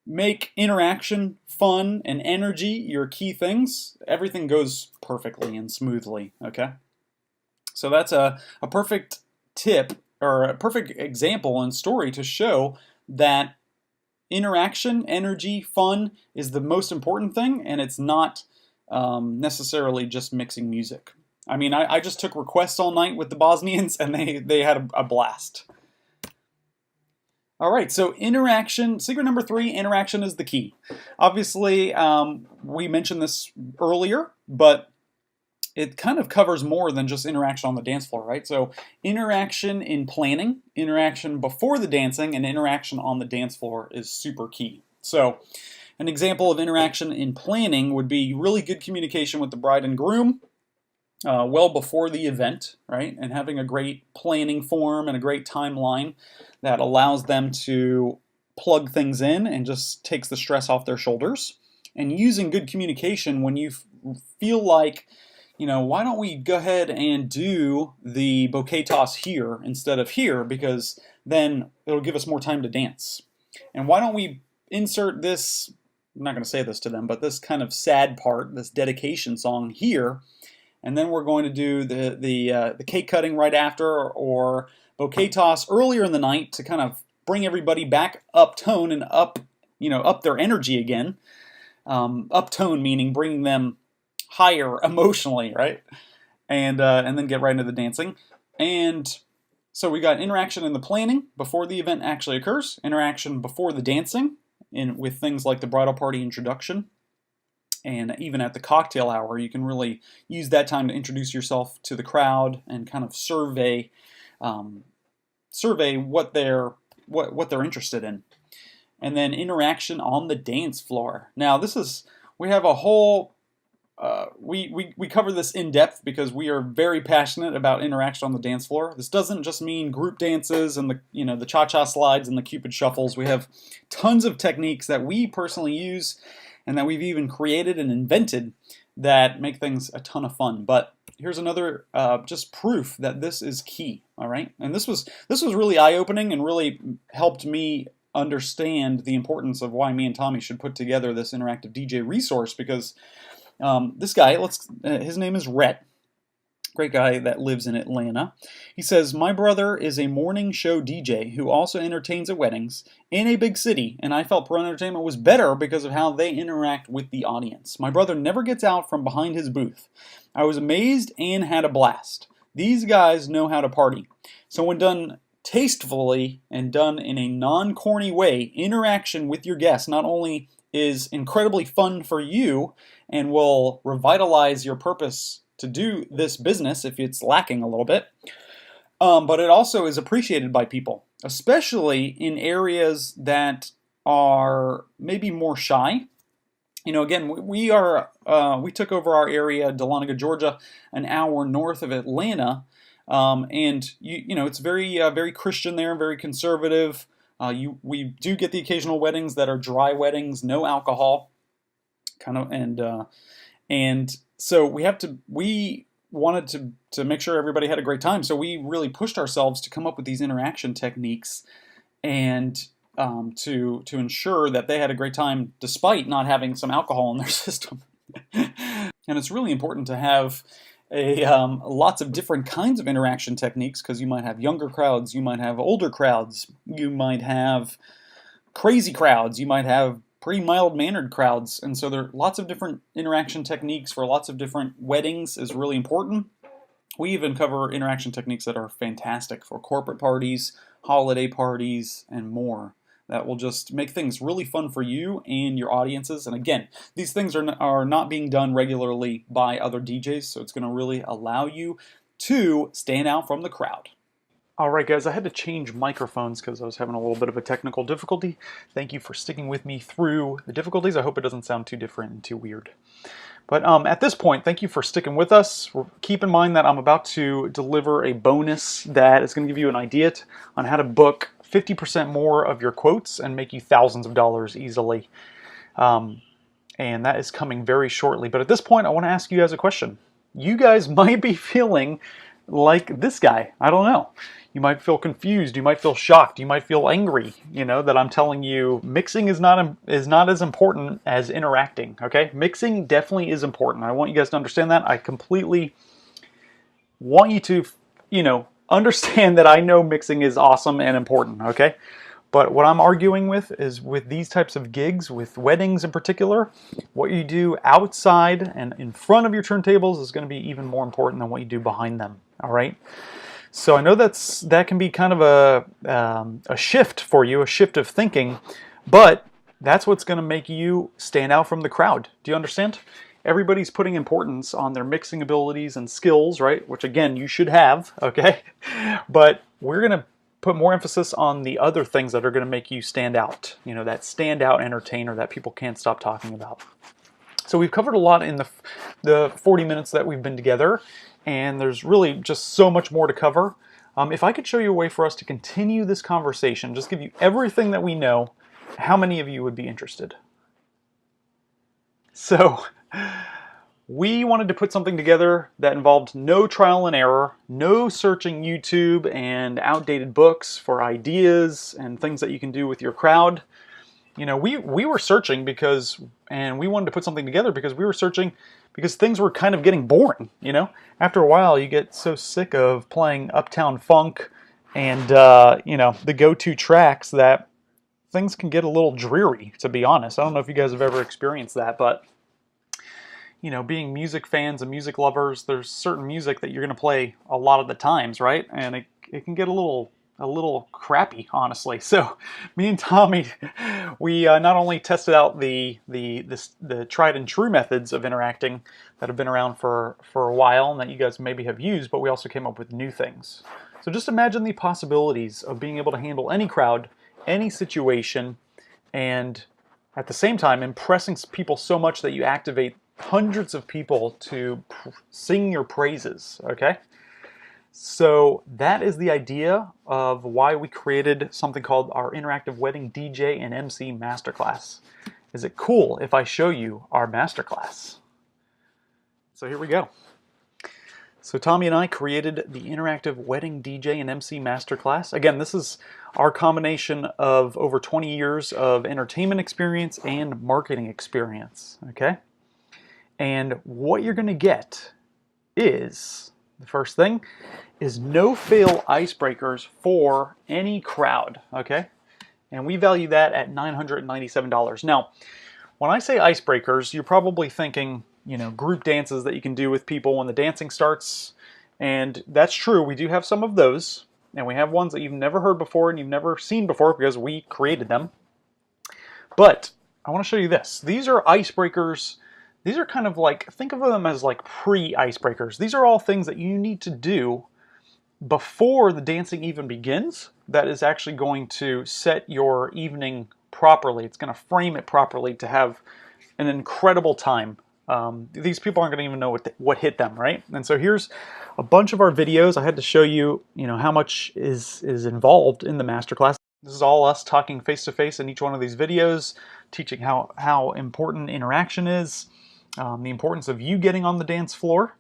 make interaction, fun, and energy your key things, everything goes perfectly and smoothly, okay? So that's a perfect tip or a perfect example and story to show that interaction, energy, fun is the most important thing, and it's not necessarily just mixing music. I mean, I just took requests all night with the Bosnians, and they had a blast. All right, so interaction, secret number 3, interaction is the key. Obviously, we mentioned this earlier, but it kind of covers more than just interaction on the dance floor, right? So interaction in planning, interaction before the dancing, and interaction on the dance floor is super key. So an example of interaction in planning would be really good communication with the bride and groom, well before the event, right? And having a great planning form and a great timeline that allows them to plug things in and just takes the stress off their shoulders. And using good communication when you feel like, you know, why don't we go ahead and do the bouquet toss here instead of here, because then it'll give us more time to dance. And why don't we insert this, I'm not going to say this to them, but this kind of sad part, this dedication song here, and then we're going to do the cake cutting right after, or bouquet toss earlier in the night to kind of bring everybody back up tone and up, you know, up their energy again. Up tone meaning bringing them higher emotionally, right? And then get right into the dancing. And so we got interaction in the planning before the event actually occurs, interaction before the dancing, with things like the bridal party introduction. And even at the cocktail hour, you can really use that time to introduce yourself to the crowd and kind of survey what they're interested in. And then interaction on the dance floor. Now we have a whole we cover this in depth because we are very passionate about interaction on the dance floor. This doesn't just mean group dances and the cha-cha slides and the Cupid shuffles. We have tons of techniques that we personally use and that we've even created and invented that make things a ton of fun. But here's another just proof that this is key. All right, and this was really eye-opening and really helped me understand the importance of why me and Tommy should put together this interactive DJ resource, because this guy, his name is Rhett, great guy that lives in Atlanta. He says, my brother is a morning show DJ who also entertains at weddings in a big city, and I felt Pro Entertainment was better because of how they interact with the audience. My brother never gets out from behind his booth. I was amazed and had a blast. These guys know how to party. So when done tastefully and done in a non-corny way, interaction with your guests not only is incredibly fun for you and will revitalize your purpose to do this business if it's lacking a little bit, but it also is appreciated by people, especially in areas that are maybe more shy. You know, again, we took over our area, Dahlonega, Georgia, an hour north of Atlanta, and you know it's very Christian there, very conservative. We do get the occasional weddings that are dry weddings, no alcohol, kind of, and so we wanted to make sure everybody had a great time. So we really pushed ourselves to come up with these interaction techniques and to ensure that they had a great time despite not having some alcohol in their system. And it's really important to have lots of different kinds of interaction techniques, because you might have younger crowds, you might have older crowds, you might have crazy crowds, you might have pretty mild-mannered crowds, and so there are lots of different interaction techniques for lots of different weddings is really important. We even cover interaction techniques that are fantastic for corporate parties, holiday parties, and more. That will just make things really fun for you and your audiences. And again, these things are not being done regularly by other DJs, so it's going to really allow you to stand out from the crowd. Alright guys, I had to change microphones because I was having a little bit of a technical difficulty. Thank you for sticking with me through the difficulties. I hope it doesn't sound too different and too weird. But at this point, thank you for sticking with us. Keep in mind that I'm about to deliver a bonus that is going to give you an idea on how to book 50% more of your quotes and make you thousands of dollars easily. And that is coming very shortly. But at this point, I want to ask you guys a question. You guys might be feeling like this guy. I don't know. You might feel confused. You might feel shocked. You might feel angry. You know that I'm telling you mixing is not as important as interacting. Okay, mixing definitely is important. I want you guys to understand that. I completely want you to, understand that I know mixing is awesome and important. Okay, but what I'm arguing with is with these types of gigs, with weddings in particular, what you do outside and in front of your turntables is going to be even more important than what you do behind them. All right. So I know that can be kind of a shift for you, a shift of thinking, but that's what's going to make you stand out from the crowd. Do you understand? Everybody's putting importance on their mixing abilities and skills, right? Which again, you should have, okay? But we're going to put more emphasis on the other things that are going to make you stand out. You know, that standout entertainer that people can't stop talking about. So we've covered a lot in the 40 minutes that we've been together, and there's really just so much more to cover. If I could show you a way for us to continue this conversation, just give you everything that we know, how many of you would be interested? So we wanted to put something together that involved no trial and error, no searching YouTube and outdated books for ideas and things that you can do with your crowd. You know, we were searching and we wanted to put something together because we were searching because things were kind of getting boring, you know? After a while, you get so sick of playing Uptown Funk and, the go-to tracks that things can get a little dreary, to be honest. I don't know if you guys have ever experienced that, but, being music fans and music lovers, there's certain music that you're going to play a lot of the times, right? And it can get a little crappy, honestly. So me and Tommy, we not only tested out the tried and true methods of interacting that have been around for a while and that you guys maybe have used, but we also came up with new things. So just imagine the possibilities of being able to handle any crowd, any situation, and at the same time impressing people so much that you activate hundreds of people to sing your praises, okay? So that is the idea of why we created something called our Interactive Wedding DJ and MC Masterclass. Is it cool if I show you our masterclass? So here we go. So Tommy and I created the Interactive Wedding DJ and MC Masterclass. Again, this is our combination of over 20 years of entertainment experience and marketing experience, okay? And what you're going to get is, the first thing, is no-fail icebreakers for any crowd, okay? And we value that at $997. Now, when I say icebreakers, you're probably thinking, group dances that you can do with people when the dancing starts. And that's true, we do have some of those. And we have ones that you've never heard before and you've never seen before because we created them. But I want to show you this. These are icebreakers. These are kind of like, think of them as like pre-icebreakers. These are all things that you need to do before the dancing even begins that is actually going to set your evening properly. It's going to frame it properly to have an incredible time. These people aren't going to even know what hit them, right? And so here's a bunch of our videos. I had to show you, how much is involved in the masterclass. This is all us talking face to face in each one of these videos, teaching how important interaction is, the importance of you getting on the dance floor,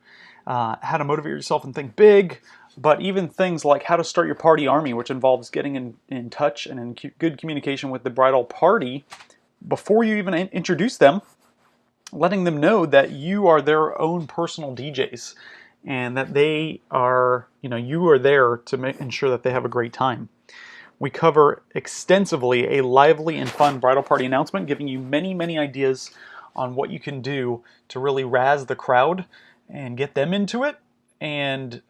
how to motivate yourself and think big, but even things like how to start your party army, which involves getting in touch and in good communication with the bridal party before you even introduce them, letting them know that you are their own personal DJs and that they are, you are there to ensure that they have a great time. We cover extensively a lively and fun bridal party announcement, giving you many, many ideas on what you can do to really razz the crowd and get them into it. And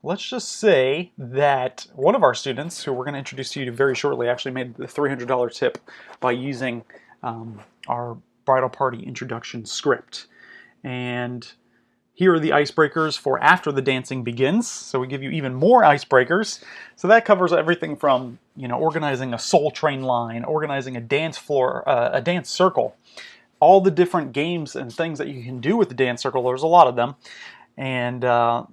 let's just say that one of our students, who we're going to introduce to you very shortly, actually made the $300 tip by using our bridal party introduction script. And here are the icebreakers for after the dancing begins. So we give you even more icebreakers. So that covers everything from, organizing a Soul Train line, organizing a dance floor, a dance circle, all the different games and things that you can do with the dance circle. There's a lot of them. And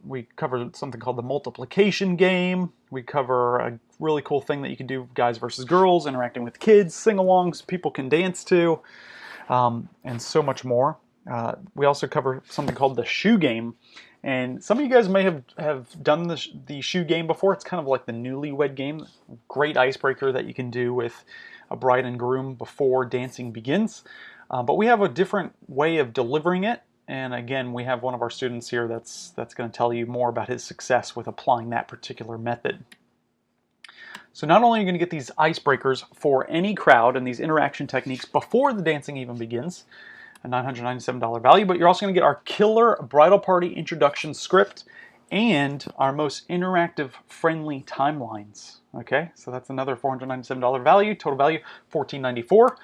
we cover something called the multiplication game. We cover a really cool thing that you can do, guys versus girls, interacting with kids, sing-alongs people can dance to, and so much more. We also cover something called the shoe game. And some of you guys may have done the shoe game before. It's kind of like the newlywed game. Great icebreaker that you can do with a bride and groom before dancing begins. But we have a different way of delivering it. And again, we have one of our students here that's going to tell you more about his success with applying that particular method. So not only are you going to get these icebreakers for any crowd and these interaction techniques before the dancing even begins, a $997 value, but you're also going to get our killer bridal party introduction script and our most interactive friendly timelines. Okay, so that's another $497 value, total value $1,494.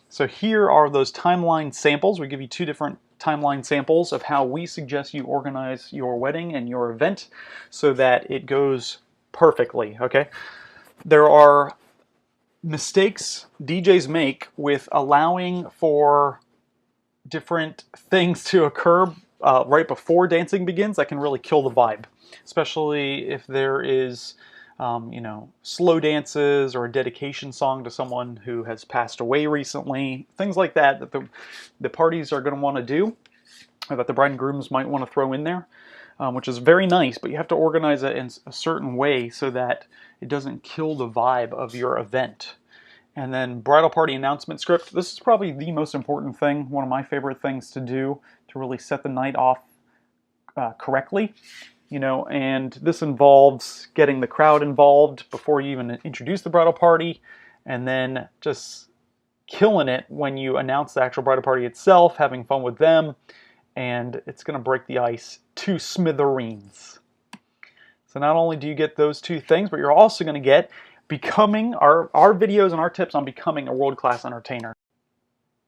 So here are those timeline samples. We give you 2 different timeline samples of how we suggest you organize your wedding and your event so that it goes perfectly. Okay, there are mistakes DJs make with allowing for different things to occur right before dancing begins that can really kill the vibe, especially if there is slow dances or a dedication song to someone who has passed away recently, things like that the parties are going to want to do, or that the bride and grooms might want to throw in there, which is very nice, but you have to organize it in a certain way so that it doesn't kill the vibe of your event. And then bridal party announcement script. This is probably the most important thing, one of my favorite things to do to really set the night off correctly. And this involves getting the crowd involved before you even introduce the bridal party, and then just killing it when you announce the actual bridal party itself, having fun with them, and it's going to break the ice to smithereens. So not only do you get those 2 things, but you're also going to get becoming our videos and our tips on becoming a world-class entertainer.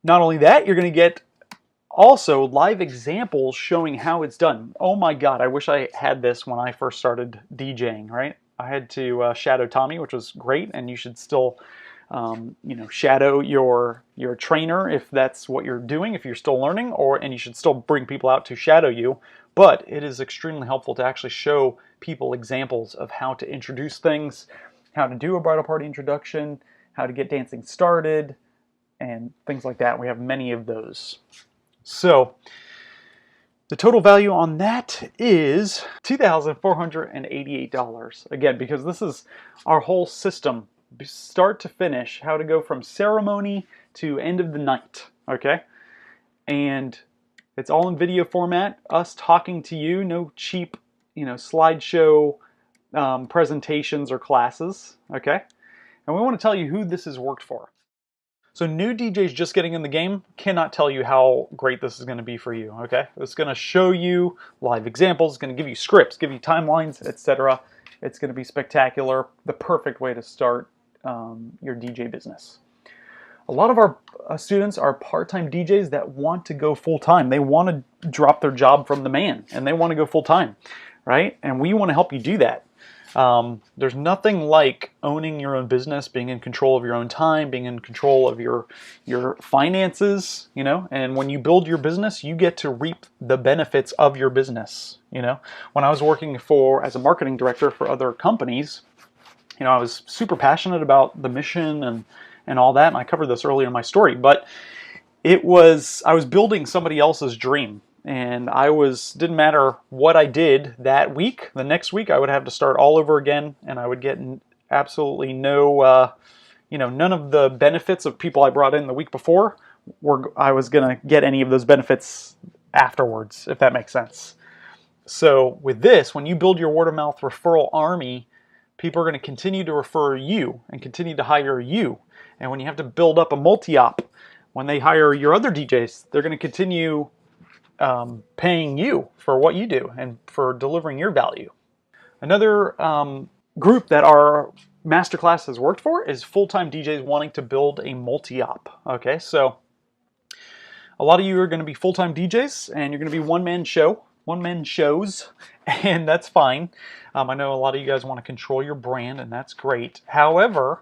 Not only that, you're going to get also live examples showing how it's done. Oh my God, I wish I had this when I first started DJing, right? I had to shadow Tommy, which was great, and you should still shadow your trainer if that's what you're doing, if you're still learning, and you should still bring people out to shadow you. But it is extremely helpful to actually show people examples of how to introduce things, how to do a bridal party introduction, how to get dancing started, and things like that. We have many of those. So the total value on that is $2,488. Again, because this is our whole system, start to finish, how to go from ceremony to end of the night, okay? And it's all in video format, us talking to you, no cheap, slideshow presentations or classes, okay? And we want to tell you who this has worked for. So new DJs just getting in the game cannot tell you how great this is going to be for you, okay? It's going to show you live examples, it's going to give you scripts, give you timelines, etc. It's going to be spectacular, the perfect way to start your DJ business. A lot of our students are part-time DJs that want to go full-time. They want to drop their job from the man, and they want to go full-time, right? And we want to help you do that. There's nothing like owning your own business, being in control of your own time, being in control of your finances, and when you build your business, you get to reap the benefits of your business, When I was working as a marketing director for other companies, I was super passionate about the mission and all that, and I covered this earlier in my story, but I was building somebody else's dream. And didn't matter what I did that week, the next week I would have to start all over again, and I would get absolutely no, none of the benefits of people I brought in the week before I was going to get any of those benefits afterwards, if that makes sense. So with this, when you build your word-of-mouth referral army, people are going to continue to refer you and continue to hire you. And when you have to build up a multi-op, when they hire your other DJs, they're going to continue paying you for what you do and for delivering your value. Another group that our masterclass has worked for is full-time DJs wanting to build a multi-op. Okay, so a lot of you are going to be full-time DJs and you're going to be one-man shows, and that's fine. I know a lot of you guys want to control your brand, and that's great. However,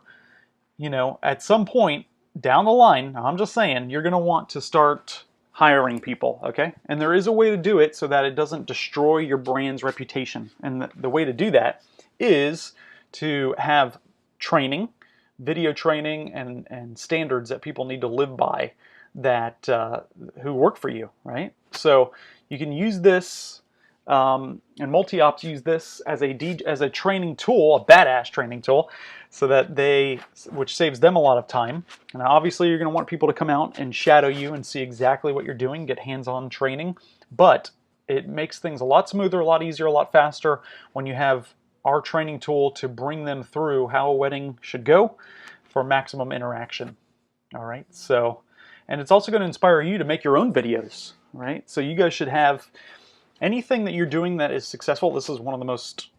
at some point down the line, I'm just saying, you're going to want to start hiring people, okay? And there is a way to do it so that it doesn't destroy your brand's reputation. And the way to do that is to have training, video training, and standards that people need to live by that who work for you, right? So you can use this, and multi-ops use this as a training tool, a badass training tool, so that which saves them a lot of time. And obviously you're going to want people to come out and shadow you and see exactly what you're doing, get hands-on training, but it makes things a lot smoother, a lot easier, a lot faster when you have our training tool to bring them through how a wedding should go for maximum interaction. All right, so, and it's also going to inspire you to make your own videos, right? So you guys should have anything that you're doing that is successful. This is one of the most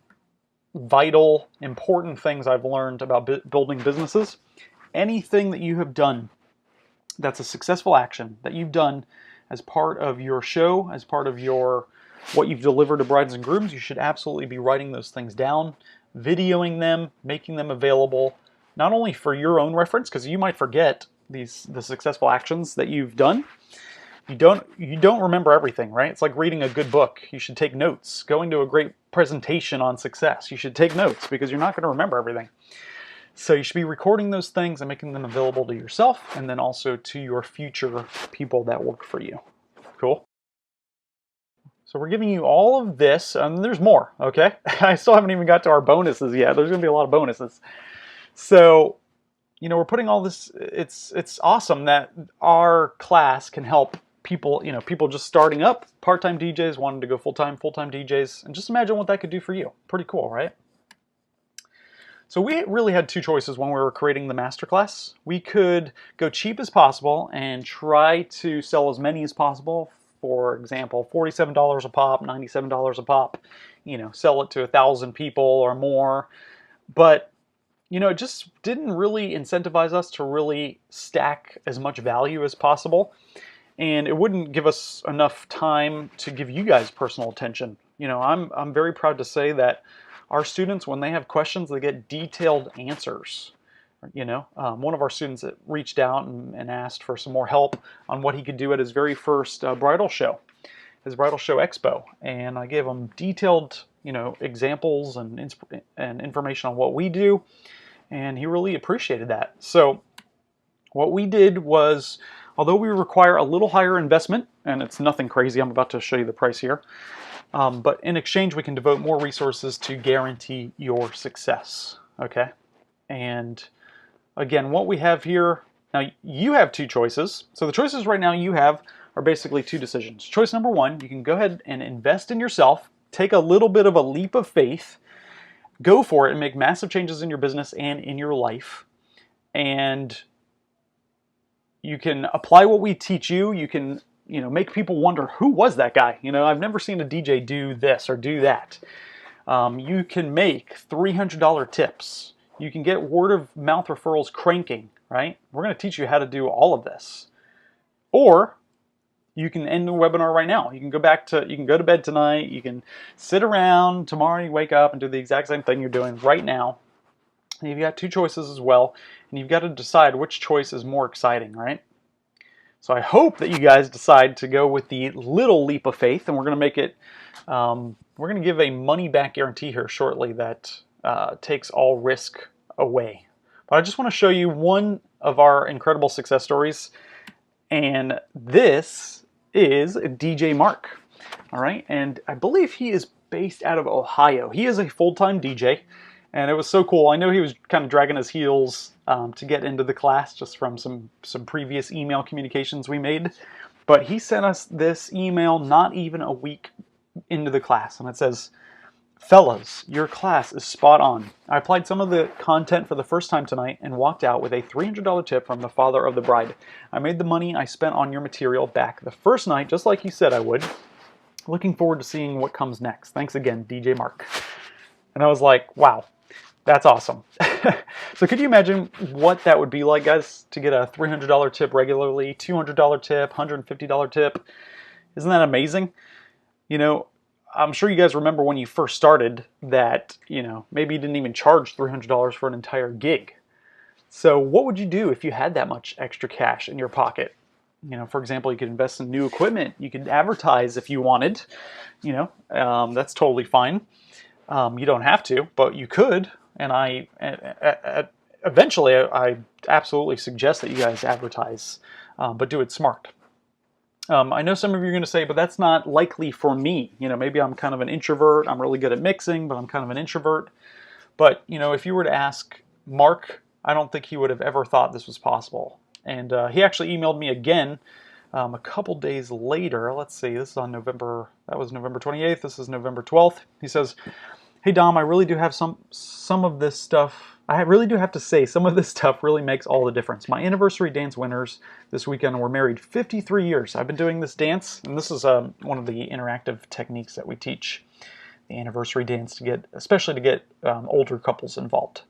vital, important things I've learned about building businesses. Anything that you have done that's a successful action that you've done as part of your show, as part of what you've delivered to brides and grooms, you should absolutely be writing those things down, videoing them, making them available, not only for your own reference, because you might forget the successful actions that you've done. You don't remember everything, right? It's like reading a good book. You should take notes. Going to a great presentation on success, you should take notes because you're not going to remember everything. So you should be recording those things and making them available to yourself and then also to your future people that work for you. Cool? So we're giving you all of this, and there's more, okay? I still haven't even got to our bonuses yet. There's going to be a lot of bonuses. So, we're putting all this, it's awesome that our class can help people, people just starting up, part-time DJs wanting to go full-time DJs, and just imagine what that could do for you. Pretty cool, right? So we really had two choices when we were creating the masterclass. We could go cheap as possible and try to sell as many as possible. For example, $47 a pop, $97 a pop, sell it to 1,000 people or more. But, it just didn't really incentivize us to really stack as much value as possible. And it wouldn't give us enough time to give you guys personal attention. I'm very proud to say that our students, when they have questions, they get detailed answers. One of our students that reached out and asked for some more help on what he could do at his very first bridal show, his bridal show expo, and I gave him detailed, examples and information on what we do, and he really appreciated that. So what we did was, although we require a little higher investment, and it's nothing crazy, I'm about to show you the price here, but in exchange we can devote more resources to guarantee your success, okay? And again, what we have here, now you have two choices. So the choices right now you have are basically two decisions. Choice number one, you can go ahead and invest in yourself, take a little bit of a leap of faith, go for it and make massive changes in your business and in your life. And you can apply what we teach you. You can, make people wonder, who was that guy? I've never seen a DJ do this or do that. You can make $300 tips. You can get word of mouth referrals cranking, right? We're going to teach you how to do all of this. Or you can end the webinar right now. You can go to bed tonight. You can sit around tomorrow. You wake up and do the exact same thing you're doing right now. And you've got two choices as well, and you've got to decide which choice is more exciting, right? So I hope that you guys decide to go with the little leap of faith, and we're going to make it. We're going to give a money-back guarantee here shortly that takes all risk away. But I just want to show you one of our incredible success stories, and this is DJ Mark. All right, and I believe he is based out of Ohio. He is a full-time DJ, and it was so cool. I know he was kind of dragging his heels to get into the class just from some previous email communications we made, but he sent us this email not even a week into the class, and it says, "Fellas, your class is spot on. I applied some of the content for the first time tonight and walked out with a $300 tip from the father of the bride. I made the money I spent on your material back the first night, just like you said I would. Looking forward to seeing what comes next. Thanks again, DJ Mark." And I was like, wow, that's awesome. So could you imagine what that would be like, guys, to get a $300 tip regularly, $200 tip, $150 tip? Isn't that amazing? I'm sure you guys remember when you first started that, maybe you didn't even charge $300 for an entire gig. So what would you do if you had that much extra cash in your pocket? For example, you could invest in new equipment. You could advertise if you wanted. That's totally fine. You don't have to, but you could. And eventually, I absolutely suggest that you guys advertise but do it smart. I know some of you are going to say, but that's not likely for me. Maybe I'm kind of an introvert. I'm really good at mixing, but I'm kind of an introvert. But, if you were to ask Mark, I don't think he would have ever thought this was possible. And he actually emailed me again a couple days later. Let's see, that was November 28th. This is November 12th. He says, "Hey Dom, I really do have some of this stuff. I really do have to say, some of this stuff really makes all the difference. My anniversary dance winners this weekend were married 53 years. I've been doing this dance, and this is one of the interactive techniques that we teach, the anniversary dance, especially to get older couples involved.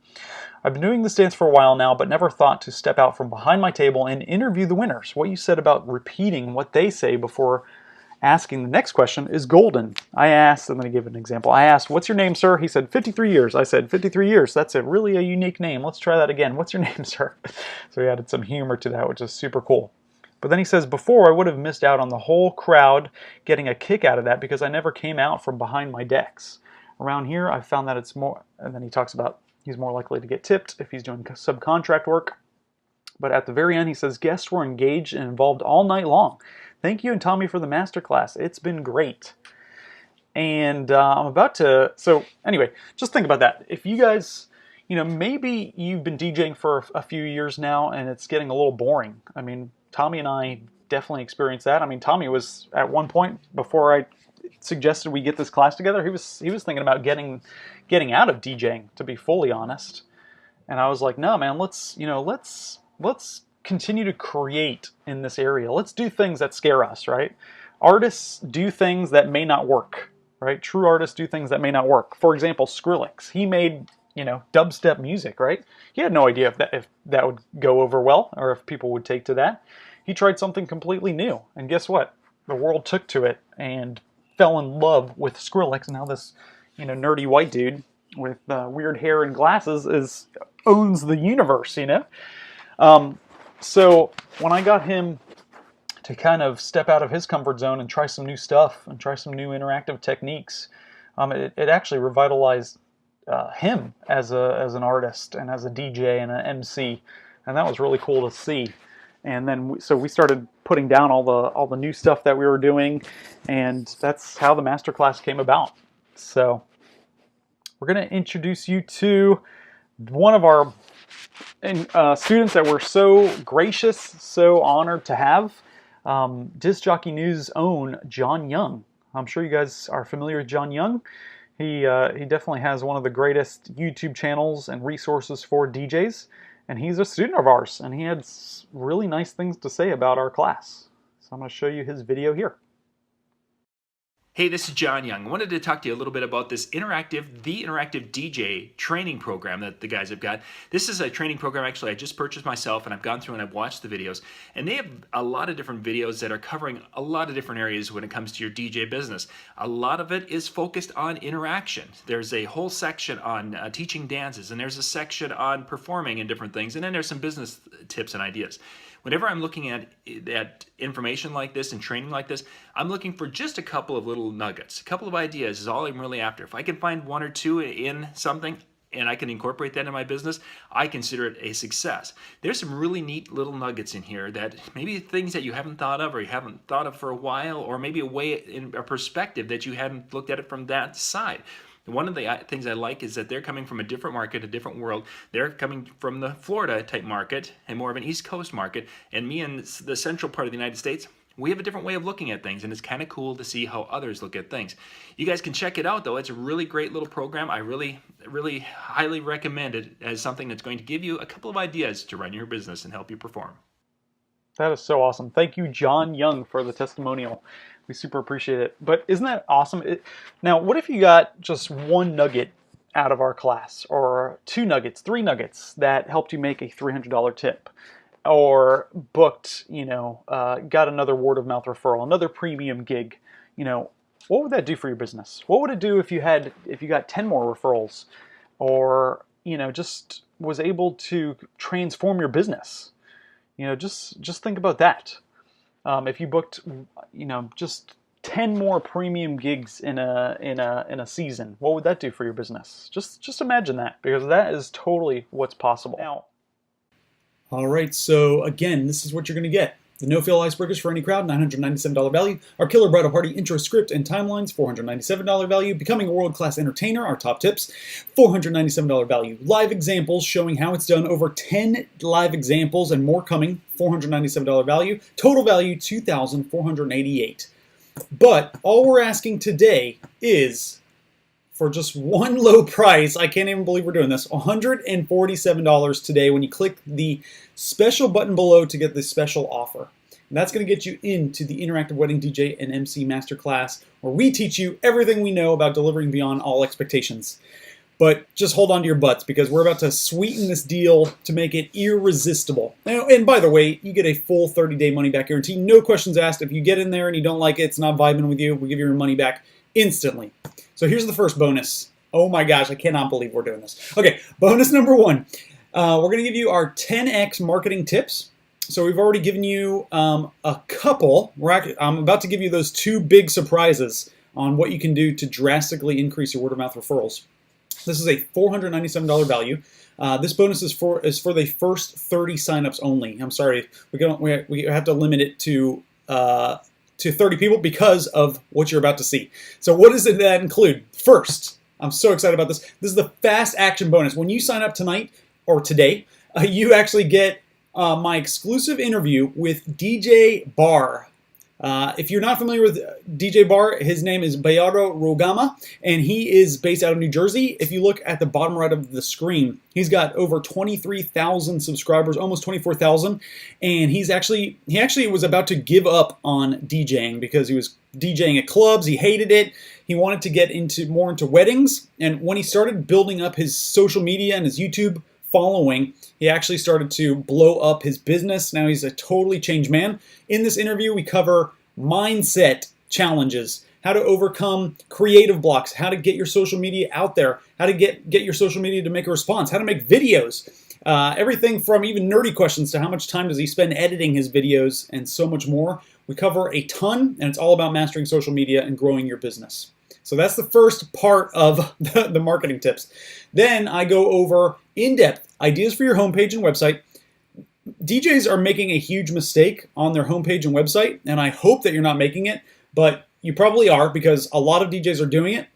I've been doing this dance for a while now, but never thought to step out from behind my table and interview the winners. What you said about repeating what they say before asking the next question is golden. I asked," and then I give an example. "I asked, 'What's your name, sir?' He said, 53 years. I said, 53 years. That's really a unique name. Let's try that again. What's your name, sir?" So he added some humor to that, which is super cool. But then he says, "Before, I would have missed out on the whole crowd getting a kick out of that because I never came out from behind my decks. Around here, I've found that it's more," and then he talks about he's more likely to get tipped if he's doing subcontract work. But at the very end, he says, "Guests were engaged and involved all night long. Thank you and Tommy for the masterclass. It's been great." And I'm about to, so anyway, just think about that. If you guys, maybe you've been DJing for a few years now and it's getting a little boring. I mean, Tommy and I definitely experienced that. I mean, Tommy was at one point, before I suggested we get this class together, he was thinking about getting out of DJing, to be fully honest. And I was like, "No, man, let's continue to create in this area. Let's do things that scare us," right? Artists do things that may not work, right? True artists do things that may not work. For example, Skrillex. He made, dubstep music, right? He had no idea if that would go over well or if people would take to that. He tried something completely new, and guess what? The world took to it and fell in love with Skrillex. Now this, nerdy white dude with weird hair and glasses owns the universe, So when I got him to kind of step out of his comfort zone and try some new stuff and try some new interactive techniques, it actually revitalized him as an artist and as a DJ and an MC, and that was really cool to see. And then so we started putting down all the new stuff that we were doing, and that's how the masterclass came about. So we're going to introduce you to one of our students that we're so gracious, so honored to have, Disc Jockey News' own John Young. I'm sure you guys are familiar with John Young. He definitely has one of the greatest YouTube channels and resources for DJs, and he's a student of ours, and he had really nice things to say about our class. So I'm going to show you his video here. Hey, this is John Young. I wanted to talk to you a little bit about this The Interactive DJ training program that the guys have got. This is a training program actually I just purchased myself, and I've gone through and I've watched the videos. And they have a lot of different videos that are covering a lot of different areas when it comes to your DJ business. A lot of it is focused on interaction. There's a whole section on teaching dances, and there's a section on performing and different things. And then there's some business tips and ideas. Whenever I'm looking at information like this and training like this, I'm looking for just a couple of little nuggets. A couple of ideas is all I'm really after. If I can find one or two in something and I can incorporate that in my business, I consider it a success. There's some really neat little nuggets in here that maybe things that you haven't thought of or you haven't thought of for a while, or maybe a perspective that you hadn't looked at it from that side. One of the things I like is that they're coming from a different market, a different world. They're coming from the Florida type market and more of an East Coast market. And me in the central part of the United States, we have a different way of looking at things, and it's kind of cool to see how others look at things. You guys can check it out, though. It's a really great little program. I really, really highly recommend it as something that's going to give you a couple of ideas to run your business and help you perform. That is so awesome. Thank you, John Young, for the testimonial. We super appreciate it. But isn't that awesome? Now, what if you got just one nugget out of our class, or 2 nuggets, 3 nuggets that helped you make a $300 tip, or booked, got another word of mouth referral, another premium gig? What would that do for your business? What would it do if you got 10 more referrals, or just was able to transform your business? Just think about that. If you booked, just 10 more premium gigs in a season, what would that do for your business? Just imagine that, because that is totally what's possible. Now, all right, so again, this is what you're going to get. The no-fail icebreakers for any crowd, $997 value. Our killer bridal party intro script and timelines, $497 value. Becoming a world-class entertainer, our top tips, $497 value. Live examples showing how it's done, over 10 live examples and more coming, $497 value. Total value, $2,488. But all we're asking today is, for just one low price, I can't even believe we're doing this, $147 today when you click the special button below to get this special offer. And that's going to get you into the Interactive Wedding DJ and MC Masterclass, where we teach you everything we know about delivering beyond all expectations. But just hold on to your butts, because we're about to sweeten this deal to make it irresistible. And by the way, you get a full 30-day money-back guarantee. No questions asked. If you get in there and you don't like it, it's not vibing with you, we give you your money back instantly. So here's the first bonus. Oh my gosh, I cannot believe we're doing this. Okay, bonus number one. We're going to give you our 10x marketing tips. So we've already given you a couple. I'm about to give you those two big surprises on what you can do to drastically increase your word-of-mouth referrals. This is a $497 value. This bonus is for the first 30 signups only. I'm sorry, we have to limit it to 30 people because of what you're about to see. So what does that include? First, I'm so excited about this. This is the fast action bonus. When you sign up tonight or today, you actually get my exclusive interview with DJ Bar. If you're not familiar with DJ Bar, his name is Bayardo Rogama, and he is based out of New Jersey. If you look at the bottom right of the screen, he's got over 23,000 subscribers, almost 24,000, and he actually was about to give up on DJing because he was DJing at clubs. He hated it. He wanted to get more into weddings, and when he started building up his social media and his YouTube following, he actually started to blow up his business. Now he's a totally changed man. In this interview, we cover mindset challenges, how to overcome creative blocks, how to get your social media out there, how to get your social media to make a response, how to make videos, everything from even nerdy questions to how much time does he spend editing his videos, and so much more. We cover a ton, and it's all about mastering social media and growing your business. So that's the first part of the marketing tips. Then I go over in-depth ideas for your homepage and website. DJs are making a huge mistake on their homepage and website, and I hope that you're not making it, but you probably are, because a lot of DJs are doing it.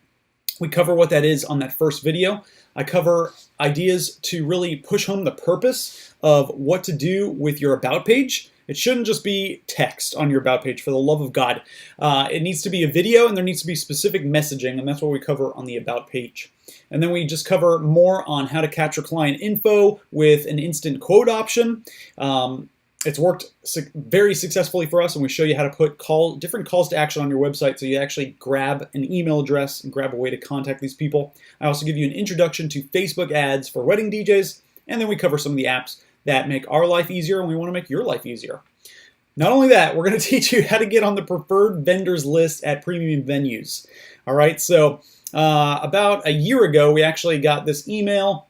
We cover what that is on that first video. I cover ideas to really push home the purpose of what to do with your About page. It shouldn't just be text on your About page, for the love of God. It needs to be a video, and there needs to be specific messaging, and that's what we cover on the About page. And then we just cover more on how to capture client info with an instant quote option. It's worked very successfully for us, and we show you how to put different calls to action on your website so you actually grab an email address and grab a way to contact these people. I also give you an introduction to Facebook ads for wedding DJs, and then we cover some of the apps that make our life easier, and we want to make your life easier. Not only that, we're going to teach you how to get on the preferred vendors list at premium venues. All right, so about a year ago, we actually got this email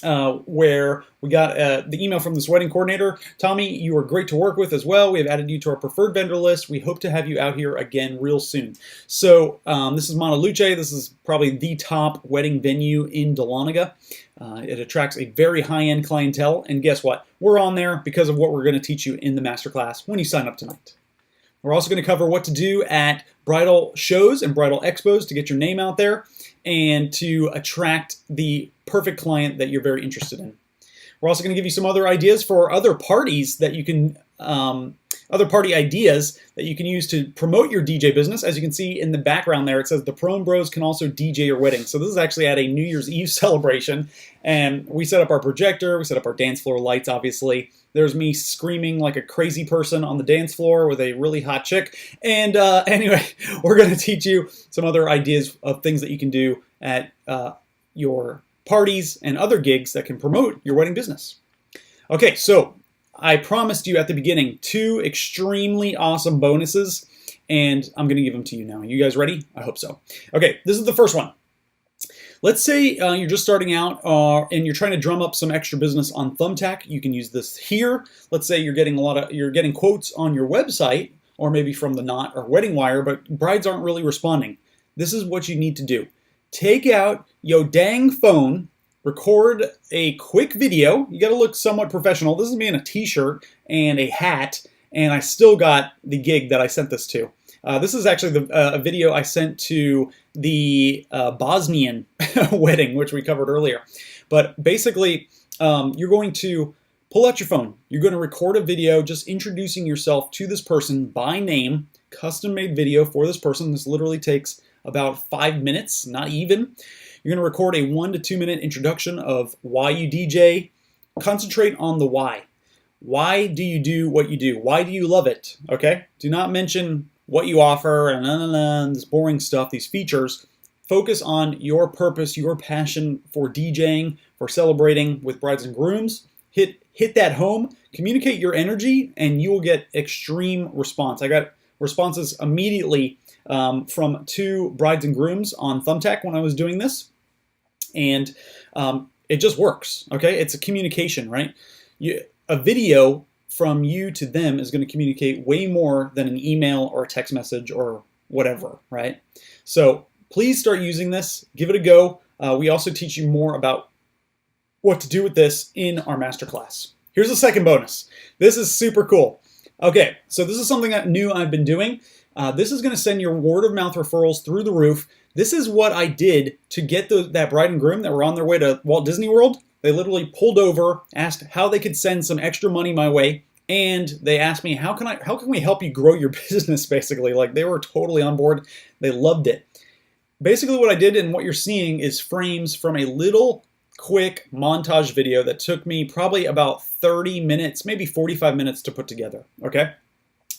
where we got the email from this wedding coordinator. Tommy, you are great to work with as well. We have added you to our preferred vendor list. We hope to have you out here again real soon. So this is Montaluce. This is probably the top wedding venue in Dahlonega. It attracts a very high-end clientele, and guess what? We're on there because of what we're going to teach you in the masterclass when you sign up tonight. We're also going to cover what to do at bridal shows and bridal expos to get your name out there and to attract the perfect client that you're very interested in. We're also going to give you some other ideas for other parties that you can, other party ideas that you can use to promote your DJ business. As you can see in the background there, it says the Prone Bros can also DJ your wedding. So this is actually at a New Year's Eve celebration, and we set up our projector, we set up our dance floor lights, obviously. There's me screaming like a crazy person on the dance floor with a really hot chick. And anyway, we're going to teach you some other ideas of things that you can do at your parties and other gigs that can promote your wedding business. Okay, so I promised you at the beginning 2 extremely awesome bonuses, and I'm going to give them to you now. You guys ready? I hope so. Okay, this is the first one. Let's say you're just starting out and you're trying to drum up some extra business on Thumbtack. You can use this here. Let's say you're getting quotes on your website, or maybe from the Knot or Wedding Wire, but brides aren't really responding. This is what you need to do. Take out your dang phone, record a quick video. You got to look somewhat professional. This is me in a t-shirt and a hat and I still got the gig that I sent this to. This is actually a video I sent to the Bosnian wedding, which we covered earlier. But basically, you're going to pull out your phone. You're going to record a video just introducing yourself to this person by name, custom-made video for this person. This literally takes about 5 minutes, not even. You're going to record a 1 to 2 minute introduction of why you DJ. Concentrate on the why. Why do you do what you do? Why do you love it? Okay? Do not mention what you offer and this boring stuff, these features. Focus on your purpose, your passion for DJing, for celebrating with brides and grooms. Hit that home, communicate your energy, and you will get extreme response. I got responses immediately from 2 brides and grooms on Thumbtack when I was doing this, and it just works. Okay, it's a communication, right? A video from you to them is going to communicate way more than an email or a text message or whatever, right? So please start using this. Give it a go. We also teach you more about what to do with this in our masterclass. Here's the second bonus. This is super cool. Okay, so this is something new I've been doing. This is going to send your word of mouth referrals through the roof. This is what I did to get that bride and groom that were on their way to Walt Disney World. They literally pulled over, asked how they could send some extra money my way, and they asked me, how can we help you grow your business, basically. Like, they were totally on board. They loved it. Basically what I did and what you're seeing is frames from a little quick montage video that took me probably about 30 minutes, maybe 45 minutes to put together, okay?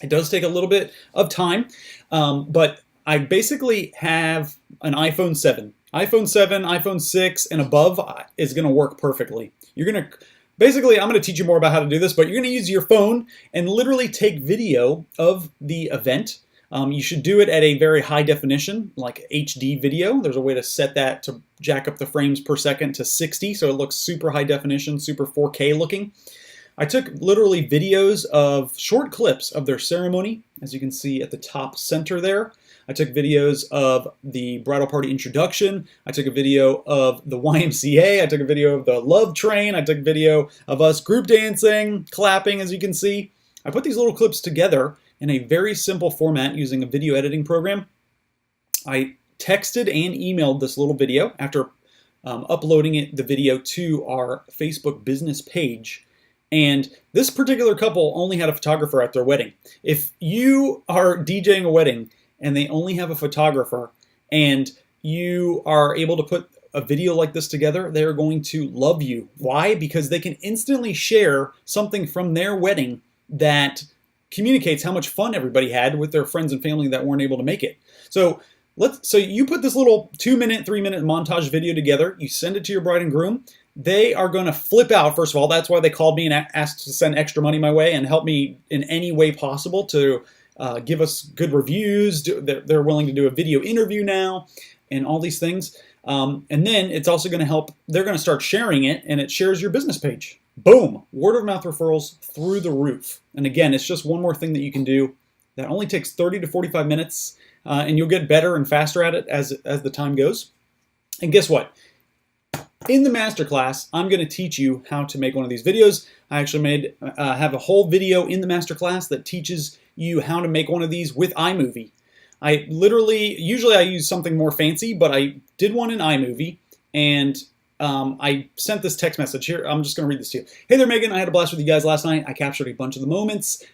It does take a little bit of time, but I basically have an iPhone 7. iPhone 7, iPhone 6, and above is going to work perfectly. Basically, I'm going to teach you more about how to do this, but you're going to use your phone and literally take video of the event. You should do it at a very high definition, like HD video. There's a way to set that to jack up the frames per second to 60, so it looks super high definition, super 4K looking. I took literally videos of short clips of their ceremony, as you can see at the top center there. I took videos of the bridal party introduction. I took a video of the YMCA. I took a video of the love train. I took a video of us group dancing, clapping, as you can see. I put these little clips together in a very simple format using a video editing program. I texted and emailed this little video after uploading the video to our Facebook business page. And this particular couple only had a photographer at their wedding. If you are DJing a wedding and they only have a photographer and you are able to put a video like this together, they're going to love you. Why? Because they can instantly share something from their wedding that communicates how much fun everybody had with their friends and family that weren't able to make it. So you put this little 2-minute, 3-minute montage video together, you send it to your bride and groom, they are going to flip out. First of all, that's why they called me and asked to send extra money my way and help me in any way possible to give us good reviews. They're willing to do a video interview now and all these things. And then it's also going to help, they're going to start sharing it, and it shares your business page. Boom! Word of mouth referrals through the roof. And again, it's just one more thing that you can do that only takes 30 to 45 minutes, and you'll get better and faster at it as the time goes. And guess what? In the masterclass, I'm going to teach you how to make one of these videos. I actually have a whole video in the masterclass that teaches you how to make one of these with iMovie. Usually I use something more fancy, but I did one in iMovie, and I sent this text message here. I'm just going to read this to you. Hey there, Megan. I had a blast with you guys last night. I captured a bunch of the moments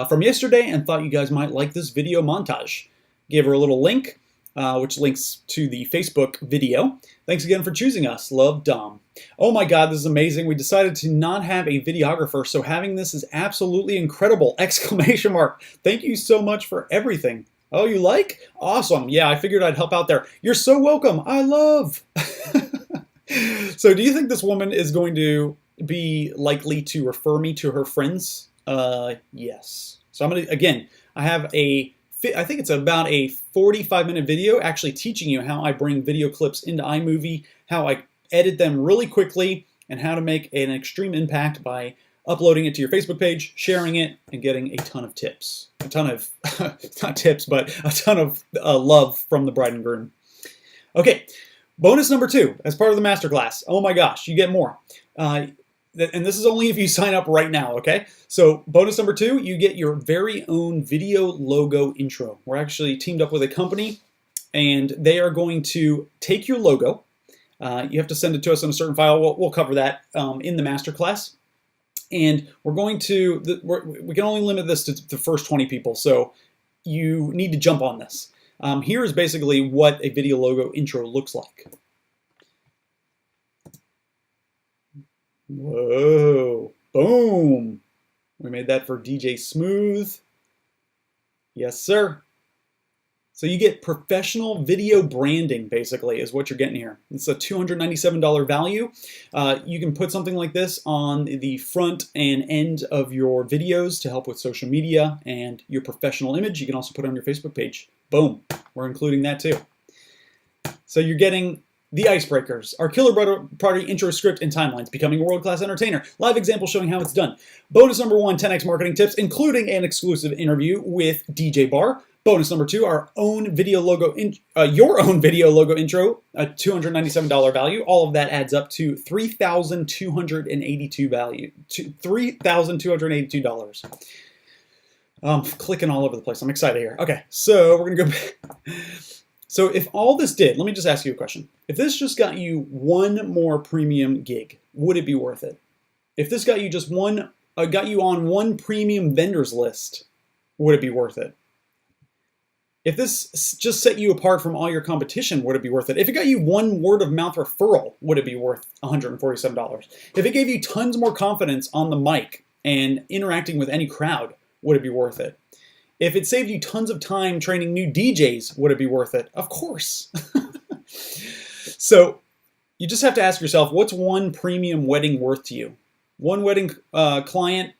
from yesterday and thought you guys might like this video montage. Gave her a little link, which links to the Facebook video. Thanks again for choosing us. Love, Dom. Oh my God, this is amazing. We decided to not have a videographer, so having this is absolutely incredible! Exclamation mark. Thank you so much for everything. Oh, you like? Awesome. Yeah, I figured I'd help out there. You're so welcome. I love. So do you think this woman is going to be likely to refer me to her friends? Yes. So I'm going to, again, I have I think it's about a 45-minute video actually teaching you how I bring video clips into iMovie, how I edit them really quickly, and how to make an extreme impact by uploading it to your Facebook page, sharing it, and getting a ton of tips. A ton of, not tips, but a ton of love from the bride and groom. Okay, bonus number 2, as part of the masterclass. Oh my gosh, you get more. and this is only if you sign up right now, okay? So bonus number 2, you get your very own video logo intro. We're actually teamed up with a company, and they are going to take your logo. You have to send it to us in a certain file. We'll cover that in the masterclass. And we're going to, we can only limit this to the first 20 people, so you need to jump on this. Here is basically what a video logo intro looks like. Whoa, boom. We made that for DJ Smooth. Yes, sir. So you get professional video branding, basically, is what you're getting here. It's a $297 value. You can put something like this on the front and end of your videos to help with social media and your professional image. You can also put it on your Facebook page. Boom, we're including that too. So you're getting the icebreakers, our killer party intro script and timelines, becoming a world-class entertainer, live example showing how it's done. Bonus number 1, 10x marketing tips, including an exclusive interview with DJ Bar. Bonus number 2, our own video logo, your own video logo intro, a $297 value. All of that adds up to $3,282 value. $3,282. Clicking all over the place. I'm excited here. Okay, so we're gonna go back. So if all this did, let me just ask you a question. If this just got you one more premium gig, would it be worth it? If this got you just got you on one premium vendors list, would it be worth it? If this just set you apart from all your competition, would it be worth it? If it got you one word of mouth referral, would it be worth $147? If it gave you tons more confidence on the mic and interacting with any crowd, would it be worth it? If it saved you tons of time training new DJs, would it be worth it? Of course. So you just have to ask yourself, what's one premium wedding worth to you? One wedding client,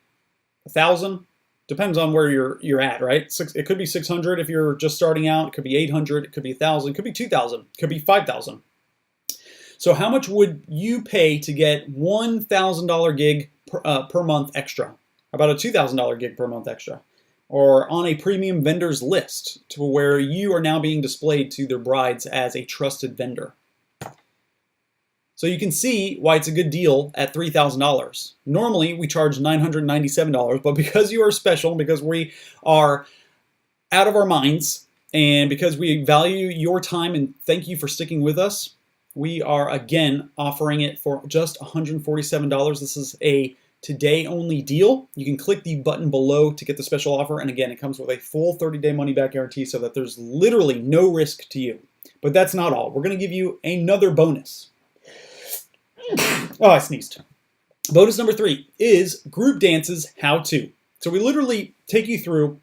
1,000? Depends on where you're at, right? It could be 600 if you're just starting out. It could be 800. It could be 1,000. It could be 2,000. It could be 5,000. So how much would you pay to get $1,000 gig per month extra? How about a $2,000 gig per month extra? Or on a premium vendors list to where you are now being displayed to their brides as a trusted vendor. So you can see why it's a good deal at $3,000. Normally we charge $997, but because you are special, because we are out of our minds, and because we value your time and thank you for sticking with us, we are again offering it for just $147. This is a today only deal. You can click the button below to get the special offer, and again, it comes with a full 30-day money-back guarantee so that there's literally no risk to you. But that's not all. We're going to give you another bonus. Oh, I sneezed. Bonus number 3 is group dances how-to. So we literally take you through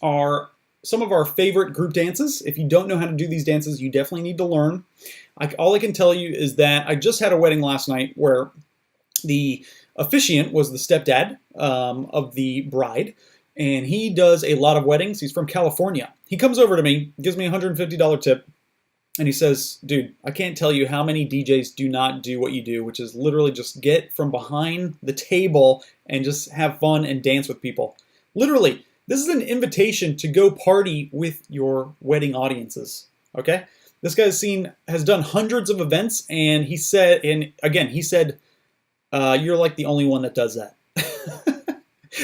some of our favorite group dances. If you don't know how to do these dances, you definitely need to learn. All I can tell you is that I just had a wedding last night where the officiant was the stepdad of the bride, and he does a lot of weddings. He's from California. He comes over to me, gives me a $150 tip, and he says, dude, I can't tell you how many DJs do not do what you do, which is literally just get from behind the table and just have fun and dance with people. Literally, this is an invitation to go party with your wedding audiences, okay? This guy has done hundreds of events, and he said, you're like the only one that does that.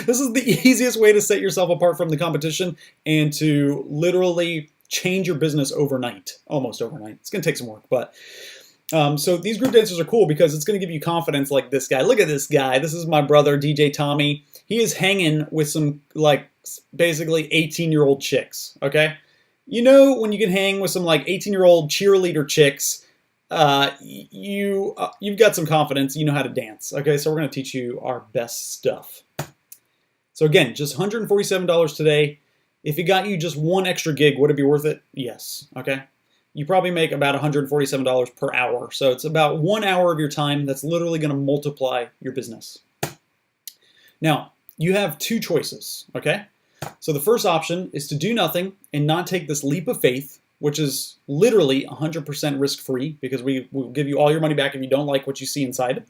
This is the easiest way to set yourself apart from the competition and to literally change your business overnight, almost overnight. It's going to take some work, but so these group dancers are cool because it's going to give you confidence like this guy. Look at this guy. This is my brother, DJ Tommy. He is hanging with some like basically 18-year-old chicks, okay? You know when you can hang with some like 18-year-old cheerleader chicks, you've got some confidence, you know how to dance. Okay, so we're going to teach you our best stuff. So again, just $147 today. If it got you just one extra gig, would it be worth it? Yes, okay? You probably make about $147 per hour. So it's about 1 hour of your time that's literally going to multiply your business. Now, you have two choices, okay? So the first option is to do nothing and not take this leap of faith, which is literally 100% risk-free because we will give you all your money back if you don't like what you see inside.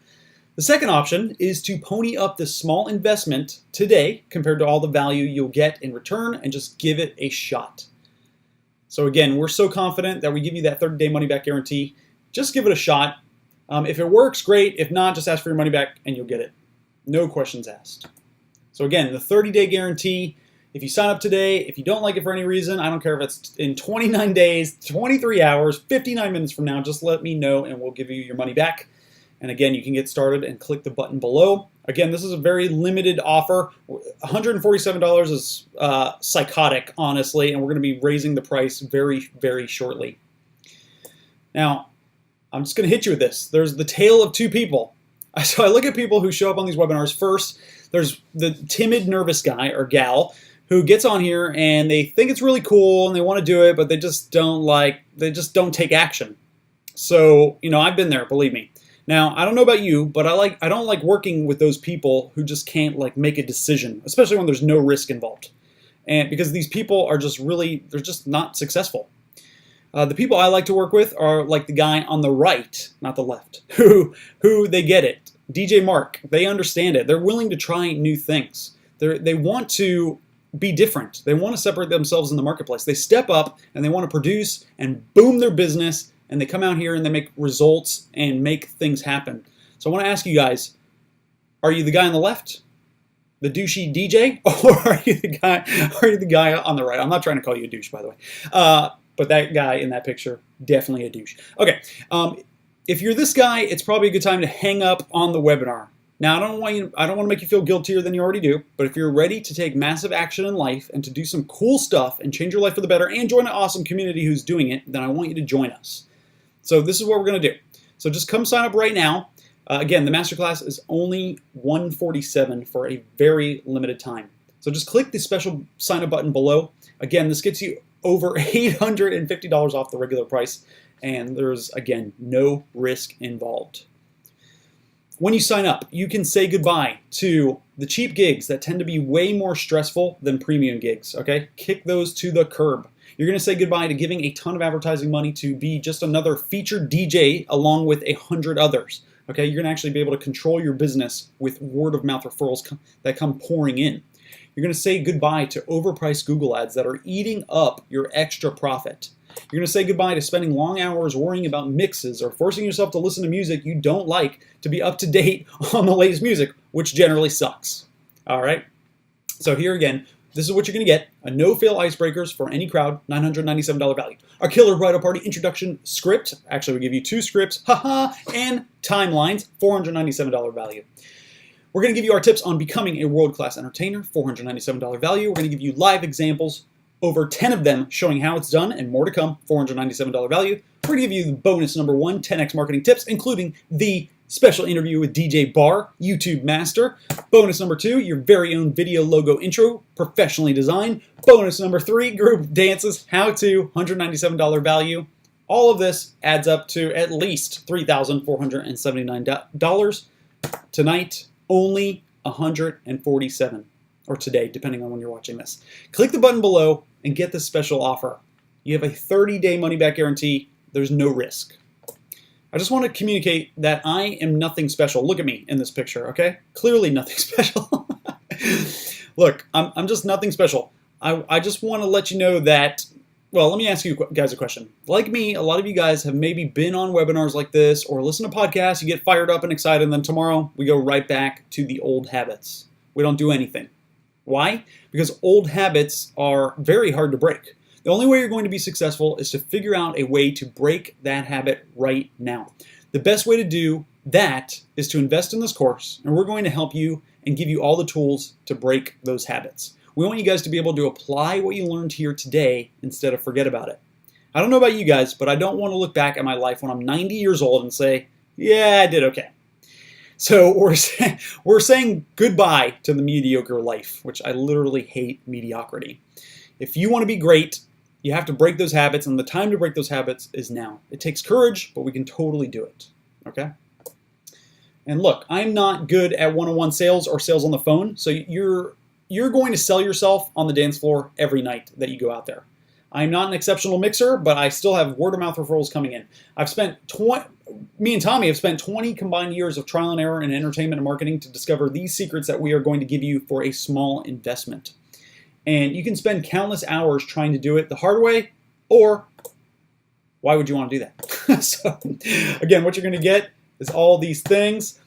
The second option is to pony up this small investment today compared to all the value you'll get in return and just give it a shot. So again, we're so confident that we give you that 30-day money-back guarantee. Just give it a shot. If it works, great. If not, just ask for your money back and you'll get it. No questions asked. So again, the 30-day guarantee. If you sign up today, if you don't like it for any reason, I don't care if it's in 29 days, 23 hours, 59 minutes from now, just let me know and we'll give you your money back. And again, you can get started and click the button below. Again, this is a very limited offer. $147 is psychotic, honestly, and we're going to be raising the price very, very shortly. Now, I'm just going to hit you with this. There's the tale of two people. So I look at people who show up on these webinars. First, there's the timid, nervous guy or gal who gets on here and they think it's really cool and they want to do it, but they just don't take action. So, I've been there, believe me. Now, I don't know about you, but I don't like working with those people who just can't make a decision, especially when there's no risk involved. And because these people are they're just not successful. The people I like to work with are like the guy on the right, not the left, who they get it. DJ Mark, they understand it. They're willing to try new things. They want to be different. They want to separate themselves in the marketplace. They step up and they want to produce and boom their business, and they come out here and they make results and make things happen. So I want to ask you guys, are you the guy on the left, the douchey DJ, or are you the guy on the right? I'm not trying to call you a douche, by the way. But that guy in that picture, definitely a douche. Okay, if you're this guy, it's probably a good time to hang up on the webinar. Now, I don't want to make you feel guiltier than you already do, but if you're ready to take massive action in life and to do some cool stuff and change your life for the better and join an awesome community who's doing it, then I want you to join us. So this is what we're going to do. So just come sign up right now. Again, the masterclass is only $147 for a very limited time. So just click the special sign up button below. Again, this gets you over $850 off the regular price, and there's, again, no risk involved. When you sign up, you can say goodbye to the cheap gigs that tend to be way more stressful than premium gigs, okay? Kick those to the curb. You're going to say goodbye to giving a ton of advertising money to be just another featured DJ along with 100 others, okay? You're going to actually be able to control your business with word-of-mouth referrals that come pouring in. You're going to say goodbye to overpriced Google ads that are eating up your extra profit. You're going to say goodbye to spending long hours worrying about mixes or forcing yourself to listen to music you don't like to be up to date on the latest music, which generally sucks. All right? So here again, this is what you're going to get. A no-fail icebreakers for any crowd, $997 value. Our killer bridal party introduction script, actually we give you 2 scripts, and timelines, $497 value. We're going to give you our tips on becoming a world-class entertainer, $497 value. We're going to give you live examples, over 10 of them showing how it's done, and more to come, $497 value. We're going to give you the bonus number 1, 10x marketing tips, including the special interview with DJ Bar, YouTube Master. Bonus number 2, your very own video logo intro, professionally designed. Bonus number 3, group dances, how to, $197 value. All of this adds up to at least $3,479. Tonight, only $147, or today, depending on when you're watching this. Click the button below and get this special offer. You have a 30-day money-back guarantee. There's no risk. I just want to communicate that I am nothing special. Look at me in this picture, okay? Clearly nothing special. Look, I'm just nothing special. I just want to let you know that, well, let me ask you guys a question. Like me, a lot of you guys have maybe been on webinars like this or listen to podcasts, you get fired up and excited, and then tomorrow we go right back to the old habits. We don't do anything. Why? Because old habits are very hard to break. The only way you're going to be successful is to figure out a way to break that habit right now. The best way to do that is to invest in this course, and we're going to help you and give you all the tools to break those habits. We want you guys to be able to apply what you learned here today instead of forget about it. I don't know about you guys, but I don't want to look back at my life when I'm 90 years old and say, yeah, I did okay. So we're saying goodbye to the mediocre life, which I literally hate mediocrity. If you want to be great, you have to break those habits, and the time to break those habits is now. It takes courage, but we can totally do it, okay? And look, I'm not good at one-on-one sales or sales on the phone, so you're going to sell yourself on the dance floor every night that you go out there. I'm not an exceptional mixer, but I still have word-of-mouth referrals coming in. Me and Tommy have spent 20 combined years of trial and error in entertainment and marketing to discover these secrets that we are going to give you for a small investment. And you can spend countless hours trying to do it the hard way, or why would you want to do that? So, again, what you're going to get is all these things.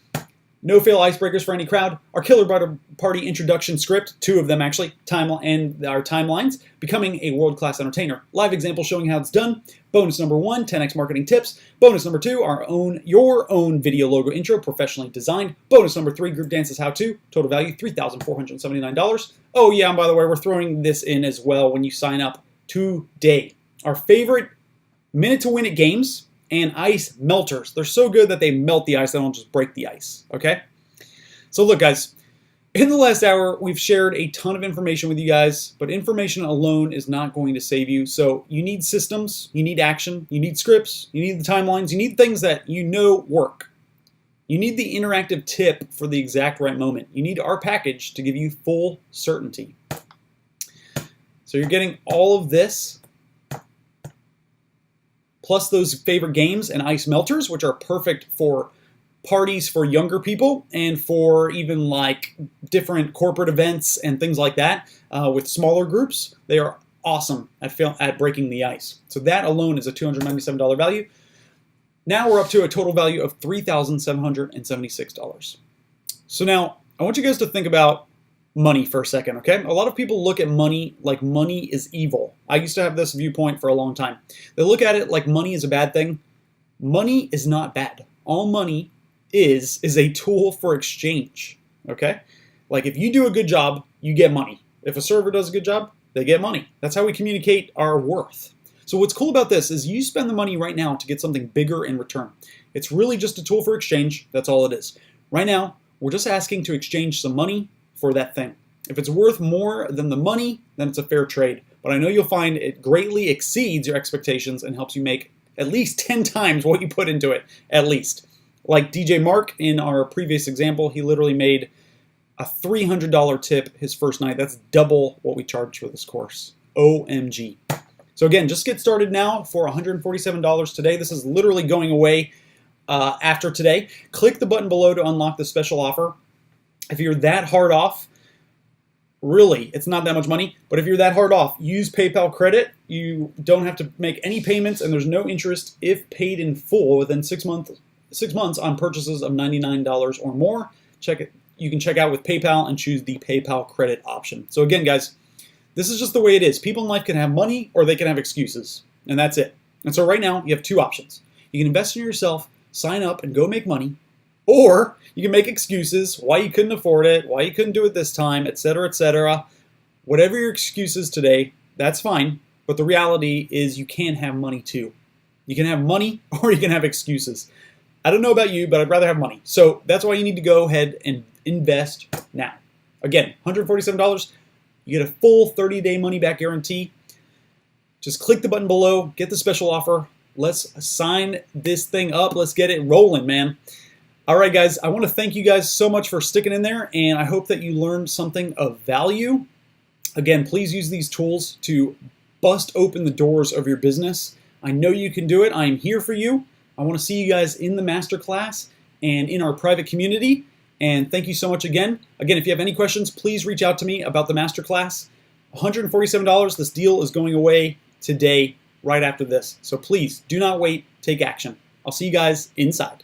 No fail icebreakers for any crowd. Our Killer Party introduction script, 2 of them actually, and our timelines. Becoming a world-class entertainer. Live example showing how it's done. Bonus number 1, 10x marketing tips. Bonus number 2, your own video logo intro, professionally designed. Bonus number 3, group dances how-to. Total value $3,479. Oh yeah, and by the way, we're throwing this in as well when you sign up today. Our favorite minute to win it games and ice melters. They're so good that they melt the ice, they don't just break the ice, okay? So look, guys, in the last hour, we've shared a ton of information with you guys, but information alone is not going to save you. So you need systems, you need action, you need scripts, you need the timelines, you need things that you know work. You need the interactive tip for the exact right moment. You need our package to give you full certainty. So you're getting all of this, plus those favorite games and ice melters, which are perfect for parties for younger people and for even like different corporate events and things like that with smaller groups. They are awesome at breaking the ice. So that alone is a $297 value. Now we're up to a total value of $3,776. So now I want you guys to think about money for a second, okay? A lot of people look at money like money is evil. I used to have this viewpoint for a long time. They look at it like money is a bad thing. Money is not bad. All money is a tool for exchange, okay? Like if you do a good job, you get money. If a server does a good job, they get money. That's how we communicate our worth. So what's cool about this is you spend the money right now to get something bigger in return. It's really just a tool for exchange. That's all it is. Right now, we're just asking to exchange some money for that thing. If it's worth more than the money, then it's a fair trade. But I know you'll find it greatly exceeds your expectations and helps you make at least 10 times what you put into it, at least. Like DJ Mark in our previous example, he literally made a $300 tip his first night. That's double what we charged for this course. OMG. So again, just get started now for $147 today. This is literally going away after today. Click the button below to unlock the special offer. If you're that hard off, really, it's not that much money, but if you're that hard off, use PayPal credit. You don't have to make any payments, and there's no interest if paid in full within 6 months on purchases of $99 or more. You can check out with PayPal and choose the PayPal credit option. So again, guys, this is just the way it is. People in life can have money or they can have excuses, and that's it. And so right now, you have 2 options. You can invest in yourself, sign up, and go make money, or you can make excuses why you couldn't afford it, why you couldn't do it this time, etc., etc. Whatever your excuse is today, that's fine. But the reality is you can have money too. You can have money or you can have excuses. I don't know about you, but I'd rather have money. So that's why you need to go ahead and invest now. Again, $147. You get a full 30-day money-back guarantee. Just click the button below, get the special offer. Let's sign this thing up. Let's get it rolling, man. All right, guys, I want to thank you guys so much for sticking in there, and I hope that you learned something of value. Again, please use these tools to bust open the doors of your business. I know you can do it. I am here for you. I want to see you guys in the masterclass and in our private community. And thank you so much again. Again, if you have any questions, please reach out to me about the masterclass. $147. This deal is going away today, right after this. So please do not wait. Take action. I'll see you guys inside.